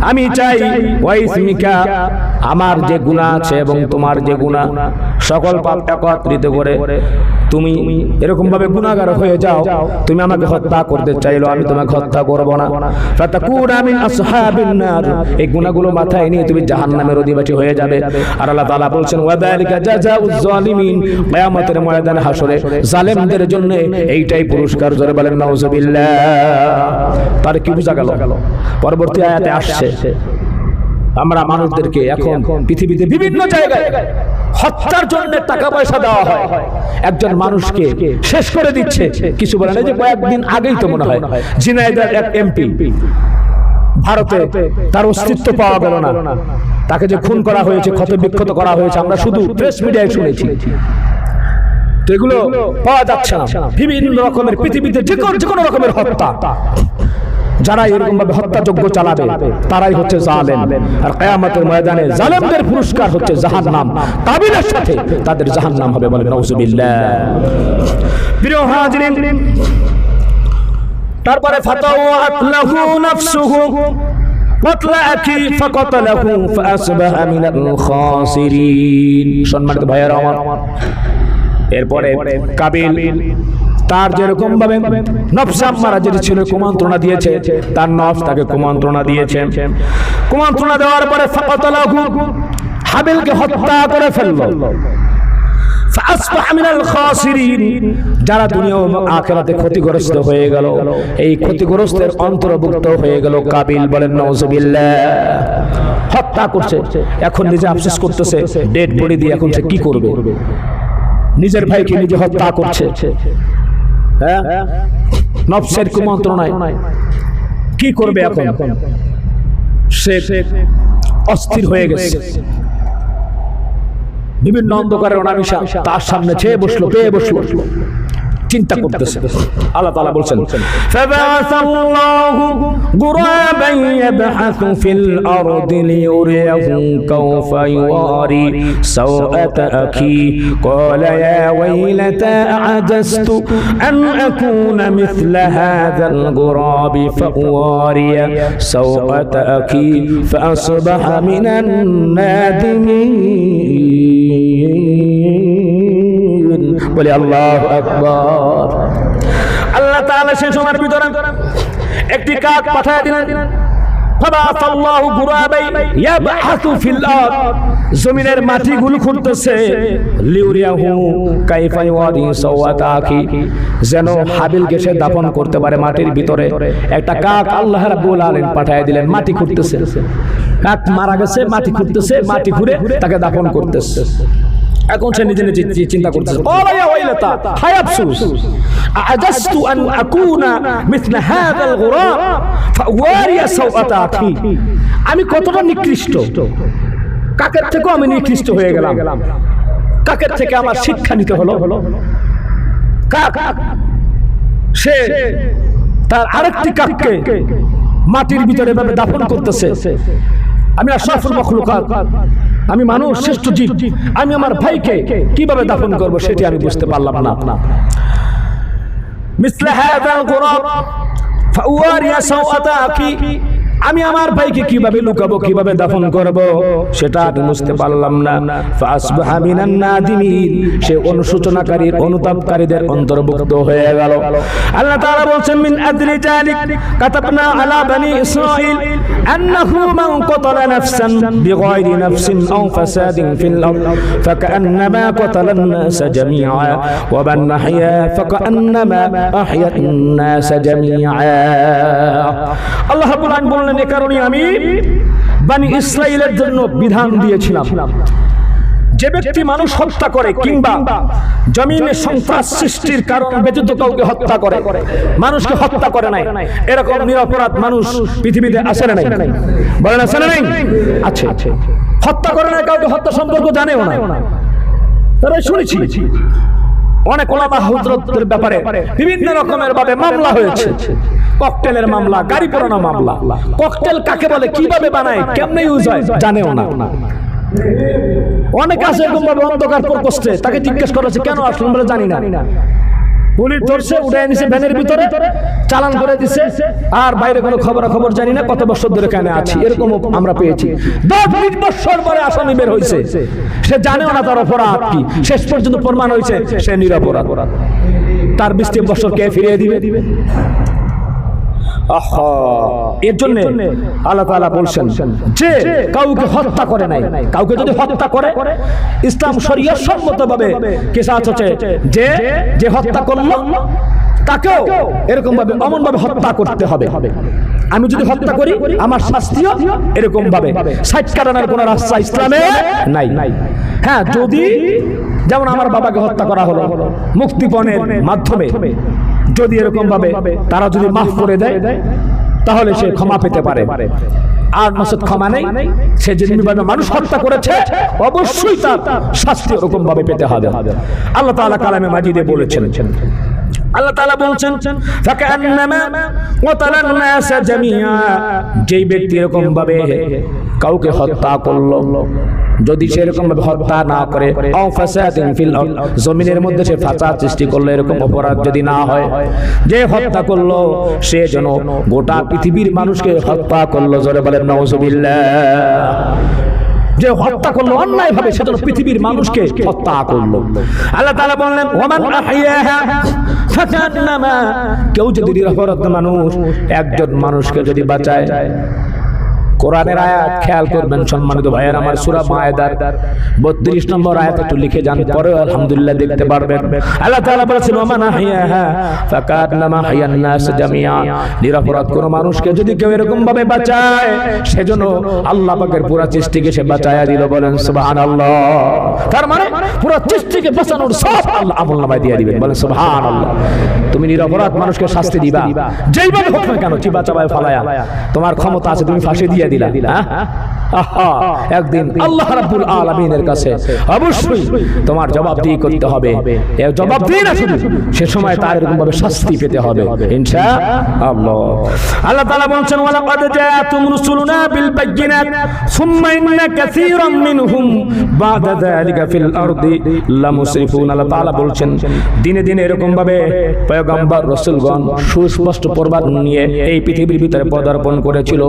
আমি চাই, ওয়া ইসমিকা, আমার যে গুনাহ আছে এবং তোমার যে গুনাহ, সকল পাপ একত্রিত করে তুমি এরকম ভাবে গুনাহগার হয়ে যাও, তুমি আমাকে হত্যা করতে চাইলো, আমি তোমাকে হত্যা করব না। ফাতাকুনা মিন আসহাবিন নার, এই গুনাহগুলো মাথায় নিয়ে তুমি জাহান্নামের অধিবাসী হয়ে যাবে। আর আল্লাহ তাআলা বলছেন ওয়া যালিকা জাযাউয যালিমিন, কিয়ামতের ময়দানে হাসরে জালেমদের জন্য এইটাই পুরস্কার। জোরে বলেন নাউজুবিল্লাহ। তার কি বোঝা গেল? পরবর্তী আয়াতে আসছে আমরা মানুষদেরকে এখন পৃথিবীতে বিভিন্ন জায়গায় হত্যার জন্য টাকা পয়সা দেওয়া হয়, একজন মানুষকে শেষ করে দিচ্ছে। কিছু বলেন, এই যে কয়েকদিন আগেই তো মনে হয় ঝিনাইদহের এক এমপি, ভারতে তার অস্তিত্ব পাওয়া গেল না, তাকে যে খুন করা হয়েছে, ক্ষত বিক্ষত করা হয়েছে, আমরা শুধু প্রেস মিডিয়ায় শুনেছি। তো এগুলো পাওয়া যাচ্ছে না। বিভিন্ন রকমের পৃথিবীতে যে কোনো রকমের হত্যা, যারা এরকম ভাবে হত্যাযজ্ঞ চালাবে তারাই হচ্ছে জালেম। আর কিয়ামতের ময়দানে জালেমদের পুরস্কার হচ্ছে জাহান্নাম, কাবিলের সাথে তাদের জাহান্নাম হবে। বলেন নাউজুবিল্লাহ। প্রিয় হাজিরিন, তারপরে ফাতাওয়াত লাহু নাফসুহু ক্বাতলা আখি ফাকাতালাহু ফাআসবাহা মিনাল খাসিরিন। সম্মানিত ভাইয়েরা আমার, এরপরে কাবিল তার যেরকম ভাবে নফস আম্মারা যেটি ছিল কুমন্ত্রণা দিয়েছে, তার নফস তাকে কুমন্ত্রণা দিয়েছে। কুমন্ত্রণা দেওয়ার পরে ফাকাতালাহু, হাবিলকে হত্যা করে ফেললো। ফাআসবাহা মিনাল খাসিরিন, যারা দুনিয়া ও আখিরাতে ক্ষতিগ্রস্ত হয়ে গেল, এই ক্ষতিগ্রস্তের অন্তর্ভুক্ত হয়ে গেল কাবিল। বলেন নাউজুবিল্লাহ। হত্যা করছে, এখন নিজে আফসোস করতেছে, ডেড বডি দিয়ে এখন সে কি করবে? নিজের ভাইকে নিজে হত্যা করছে, নফসের কুমন্ত্রণায় কি করবে? এখন সে অস্থির হয়ে গেছে। বিভিন্ন অন্ধকারের অনামিশা তার সামনে চেয়ে বসলো, পেয়ে বসলো, চিন্তা করতেছে। আল্লাহ তাআলা বলছেন ফাবাসাল্লাহু গুরাবান ইয়াবহাসু ফিল আরদি লিউরিয়াহু কাওফা ইওয়ারি সাওআতা আখি ক্বালা ইয়া ওয়াইলাতা আ'জাজতু আন আকুনা মিথলা হাযাল গুরাবি ফাওয়ারিয়া সাওআতা আখি ফাআসবাহা মিনান নাদিমিন। বলে আল্লাহু আকবার। আল্লাহ তাআলা সেই সময়ের ভিতরে একটি কাক পাঠিয়ে দিলেন। ফাবাসাল্লাহু গুরাবাই ইয়াবহাসু ফিল আরদ, জমিনের মাটিগুলো খুঁড়তেছে, লিউরিয়াহু কাইফা ইওয়ারি সাওয়াতা আখি, যেন হাবিলকে সে দাফন করতে পারে মাটির ভিতরে। একটা কাক আল্লাহ রাব্বুল আলামিন পাঠিয়ে দিলেন, মাটি খুঁড়তেছে। কাক মারা গেছে, মাটি খুঁড়তেছে, মাটি খুঁড়ে তাকে দাফন করতেছে। এখন সে নিজে নিজে চিন্তা করতেছে, ক্বালা ইয়া ওয়াইলাতা হায় আফসোস, আ'জাজতু আন আকুনা মিথলা হাযাল গুরাব ফাওয়ারি সাওআতা আখি, আমি কতটা নিকৃষ্ট, কাকের থেকেও আমি নিকৃষ্ট হয়ে গেলাম। কাকের থেকে আমার শিক্ষা নিতে হলো। কাক সে তার আরেকটি কাককে মাটির ভিতরে এভাবে দাফন করতেছে। আমি আশরাফুল মাখলুকাত, আমি মানুষ, শ্রেষ্ঠ জীব, আমি আমার ভাইকে কিভাবে দাফন করব সেটি আমি বুঝতে পারলাম না। মিসলা হাযাল গুরাব ফাওয়ারি সাওআতা আখি, আমি আমার ভাইকে কিভাবে লুকাবো, কিভাবে দাফন করব সেটা আমি বুঝতে পারলাম না। ফাসবাহা মিনান নাদিমিন, সে অনুশোচনাকারী, অনুতাপকারীদের অন্তর্ভুক্ত হয়ে গেল। আল্লাহ তাআলা বলেন, মিন আদরি যালিক কাতাবনা আলা বনি ইসরাঈল আন্নাহু মান কাতালা নাফসান বিগাইরি নাফসিন আও ফাসাদিন ফিল আরদ ফাকান্নামা কাতালান নাস জামিআ ওয়া মান আহইয়া ফাকান্নামা আহইয়ান নাস জামিআ। আল্লাহ রাব্বুল আলামিন বলেন, এ কারণে আমি বনি ইসরাইলের জন্য বিধান দিয়েছিলাম, যে ব্যক্তি মানুষ হত্যা করে কিংবা জমিনে সন্ত্রাস সৃষ্টির কারণ ব্যতীত কাউকে হত্যা করে, মানুষকে হত্যা করে নাই, এরকম নিরপরাধ মানুষ পৃথিবীতে আছে না নাই? বলেন আছে না নাই? আছে। হত্যা করে না, কাউকে হত্যা সম্পর্ক জানেও না, তারা শুনেছি। অনেক ওলামা হযরতের ব্যাপারে বিভিন্ন রকমের ভাবে মামলা হয়েছে। ককটেলের মামলা, গাড়ি পোড়ানো মামলা। ককটেল কাকে বলে, কিভাবে বানায়, কেমনে ইউজ হয় জানেও না। অনেক আছে এরকম ভাবে অন্ধকার প্রকোষ্ঠে, তাকে জিজ্ঞেস করা হচ্ছে কেন আসলেন, বলে জানি না। পুলিশ ধরছে, উঠায় নিছে ভ্যানের ভিতরে, চালান করে দিছে, আর বাইরে কোনো খবর জানি না, কত বছর ধরে কেন আছি, এরকম আমরা পেয়েছি। 10-20 বছর পরে আসামি বের হয়েছে, সে জানেও না তার অপরাধ কি, শেষ পর্যন্ত প্রমাণ হয়েছে সে নিরপরাধ। তার 20 বছর কে ফিরিয়ে দিবে? এর জন্য আল্লাহ তাআলা বলছেন যে কাউকে হত্যা করে নাই, কাউকে যদি হত্যা করে ইসলাম শরীয়ত সম্মতভাবে কিসাস হচ্ছে, যে হত্যা করলো তাকেও এরকম ভাবে অমন ভাবে হত্যা করতে হবে। আমি যদি হত্যা করি আমার শাস্তিও এরকম ভাবে। সাইড কাটানোর কোনো রাস্তা ইসলামে নাই। হ্যাঁ, যদি যেমন আমার বাবাকে হত্যা করা হলো মুক্তিপণের মাধ্যমে, যদি এরকম ভাবে তারা যদি মাফ করে দেয় তাহলে সে ক্ষমা পেতে পারে। আর নসদ ক্ষমা নেই, সে যেভাবে মানুষ হত্যা করেছে অবশ্যই তার শাস্তি এরকম ভাবে পেতে হবে। আল্লাহ তাআলা কালামে মাজিদে বলেছেন, আল্লাহ তাআলা বলছেন ফাকান্নামা ওয়াতালান নাস জামিআ, যেই ব্যক্তি এরকম ভাবে কাউকে হত্যা করলো, যদি সেরকম ভাবে হত্যা না করে, আও ফাসাদিন ফিল আরদ, জমিনের মধ্যে সে ফাসাদ সৃষ্টি করলো, এরকম অপরাধ যদি না হয়, যে হত্যা করলো সে যেন গোটা পৃথিবীর মানুষকে হত্যা করলো। জোরে বলেন নাউজুবিল্লাহ। যে হত্যা করলো অন্যায় ভাবে, সেজন্য পৃথিবীর মানুষকে হত্যা করলো। আল্লাহ তাআলা বললেন, ওয়ামান আহইয়াহা ফাকান্নামা, কেউ যদি নিরপরাধ মানুষ একজন মানুষকে যদি বাঁচায়। কোরআনের আয়াত খেয়াল করবেন সম্মানিত ভাইয়ের আমার, সূরা মায়েদার 32 নম্বর আয়াত একটু লিখে যান, পরে আলহামদুলিল্লাহ দেখতে পারবেন। আল্লাহ তাআলা বলেছেন, ওয়ামান আহইয়াহা ফাকান্নামা আহইয়ান নাস জামিআ, নিরপরাধ কোন মানুষকে যদি কেউ এরকম ভাবে বাঁচায়, সেজন্য আল্লাহ পাকের পুরো সৃষ্টিকে সে বাঁচায়া দিল। বলেন সুবহানাল্লাহ। তার মানে পুরো সৃষ্টিকে বাঁচানোর সব আল্লাহ আমলনামায় দিয়ে দিবেন। বলেন সুবহানাল্লাহ। তুমি নিরপরাধ মানুষকে শাস্তি দিবা, যেইভাবে হোক না কেন, চিবা চাবায় ফালায়া, তোমার ক্ষমতা আছে, তুমি ফাঁসি দিয়ে দিলা। একদিন আল্লাহ রাব্বুল আলামিনের কাছে অবশ্যই তোমার জবাবদিহি করতে হবে। এই জবাবদিহি না শুধু, সে সময় তার এরকম ভাবে শাস্তি পেতে হবে ইনশাআল্লাহ। আল্লাহ তাআলা বলেন, ওয়ালাকাদ জাআতুম রুসুলুনা বিল বায়িনাত সুম্মা ইন্না কাসীরাম মিনহুম বা'দা যালিকা ফিল আরদি লামুসরিফুন। আল্লাহ তাআলা বলেন, দিনে দিনে এরকম ভাবে পয়গম্বর রাসূলগণ সুস্পষ্ট প্রবাদ নিয়ে এই পৃথিবীর ভিতরে পদার্পণ করেছিল।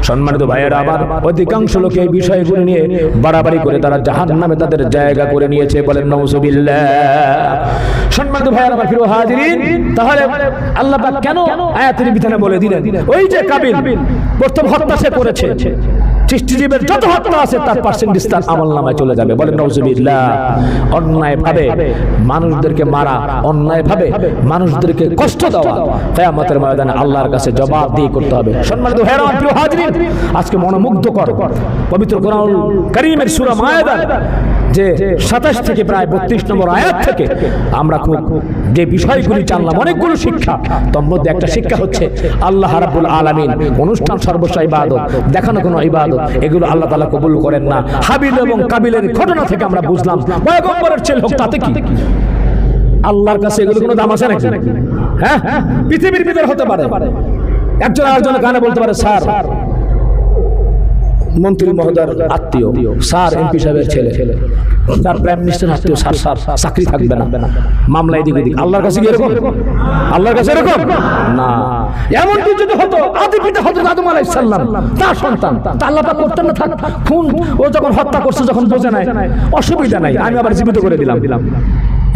সম্মানিত ভাইয়েরা আমার, অধিকাংশ লোক এই বিষয়গুলো নিয়ে বাড়াবাড়ি করে তারা জাহান্নামে তাদের জায়গা করে নিয়েছে। বলেন নাউজুবিল্লাহ। সম্মানিত ভাইয়েরা আমার, প্রিয় হাজিরিন, তাহলে আল্লাহ পাক কেন আয়াতের বিধানে বলে দিলেন ওই যে কাবিল প্রথম হত্যা সে করেছে, সৃষ্টিজীবের যত হত্যা আছে তার পার্সেন্টেজ তার আমলনামায় চলে যাবে। বলেন নাউজুবিল্লাহ। অন্যায়ভাবে মানুষদেরকে মারা, অন্যায়ভাবে মানুষদেরকে কষ্ট দেওয়া কিয়ামতের ময়দানে আল্লাহর কাছে জবাবদিহি করতে হবে। সম্মানিত ভাইয়েরা আমার, প্রিয় হাজিরিন, আজকে মনোমুগ্ধকর পবিত্র কোরআনুল কারীমের সূরা মায়েদা যে 27 থেকে প্রায় 32 নম্বর আয়াত থেকে আমরা খুব যে বিষয়গুলি জানলাম, অনেকগুলো শিক্ষা। তার মধ্যে একটা শিক্ষা হচ্ছে আল্লাহ রাব্বুল আলামিন অনুষ্ঠান সর্বস্ব ইবাদত, দেখানো কোনো ইবাদত, এগুলো আল্লাহ তাআলা কবুল করেন না। হাবিল এবং কাবিলের ঘটনা থেকে আমরা বুঝলাম পয়গম্বরের ছেলে হোক তাতে কি, আল্লাহর কাছে এগুলো কোনো দাম আছে নাকি? হ্যাঁ, পৃথিবীর ভিতর হতে পারে, একজন আরেকজনের কানে বলতে পারে স্যার মন্ত্রী মহোদয়ের আত্মীয়, স্যার এমপি সাহেবের ছেলে, তার প্রাইম মিনিস্টার আত্মীয়, স্যার স্যার চাকরি থাকবে না, মামলা এদিক ওদিক। আল্লাহর কাছে কি এরকম? আল্লাহর কাছে এরকম না। এমন কি যদি হতো আদি পিতা হযরত আদম আলাইহিস সালাম তার সন্তান, তা আল্লাহ পাক করতেন না? থাক, খুন ও যখন হত্যা করছে, যখন বোঝে নাই অসুবিধা নাই, আমি আবার জীবিত করে দিলাম,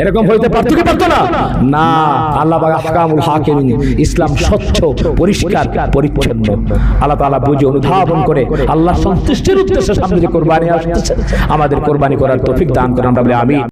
এরকম হইতে পারতো কি পারতো না? না। আল্লাহ পাক আহকামুল হাকিমিন, ইসলাম স্বচ্ছ পরিষ্কার পরিচ্ছন্ন। আল্লাহ তাআলা বুঝে অনুধাবন করে আল্লাহ সন্তুষ্টির উদ্দেশ্যে সামনে যে কোরবানি আসতেছে, আমাদের কোরবানি করার তৌফিক দান করেন। আমরা বলি আমিন।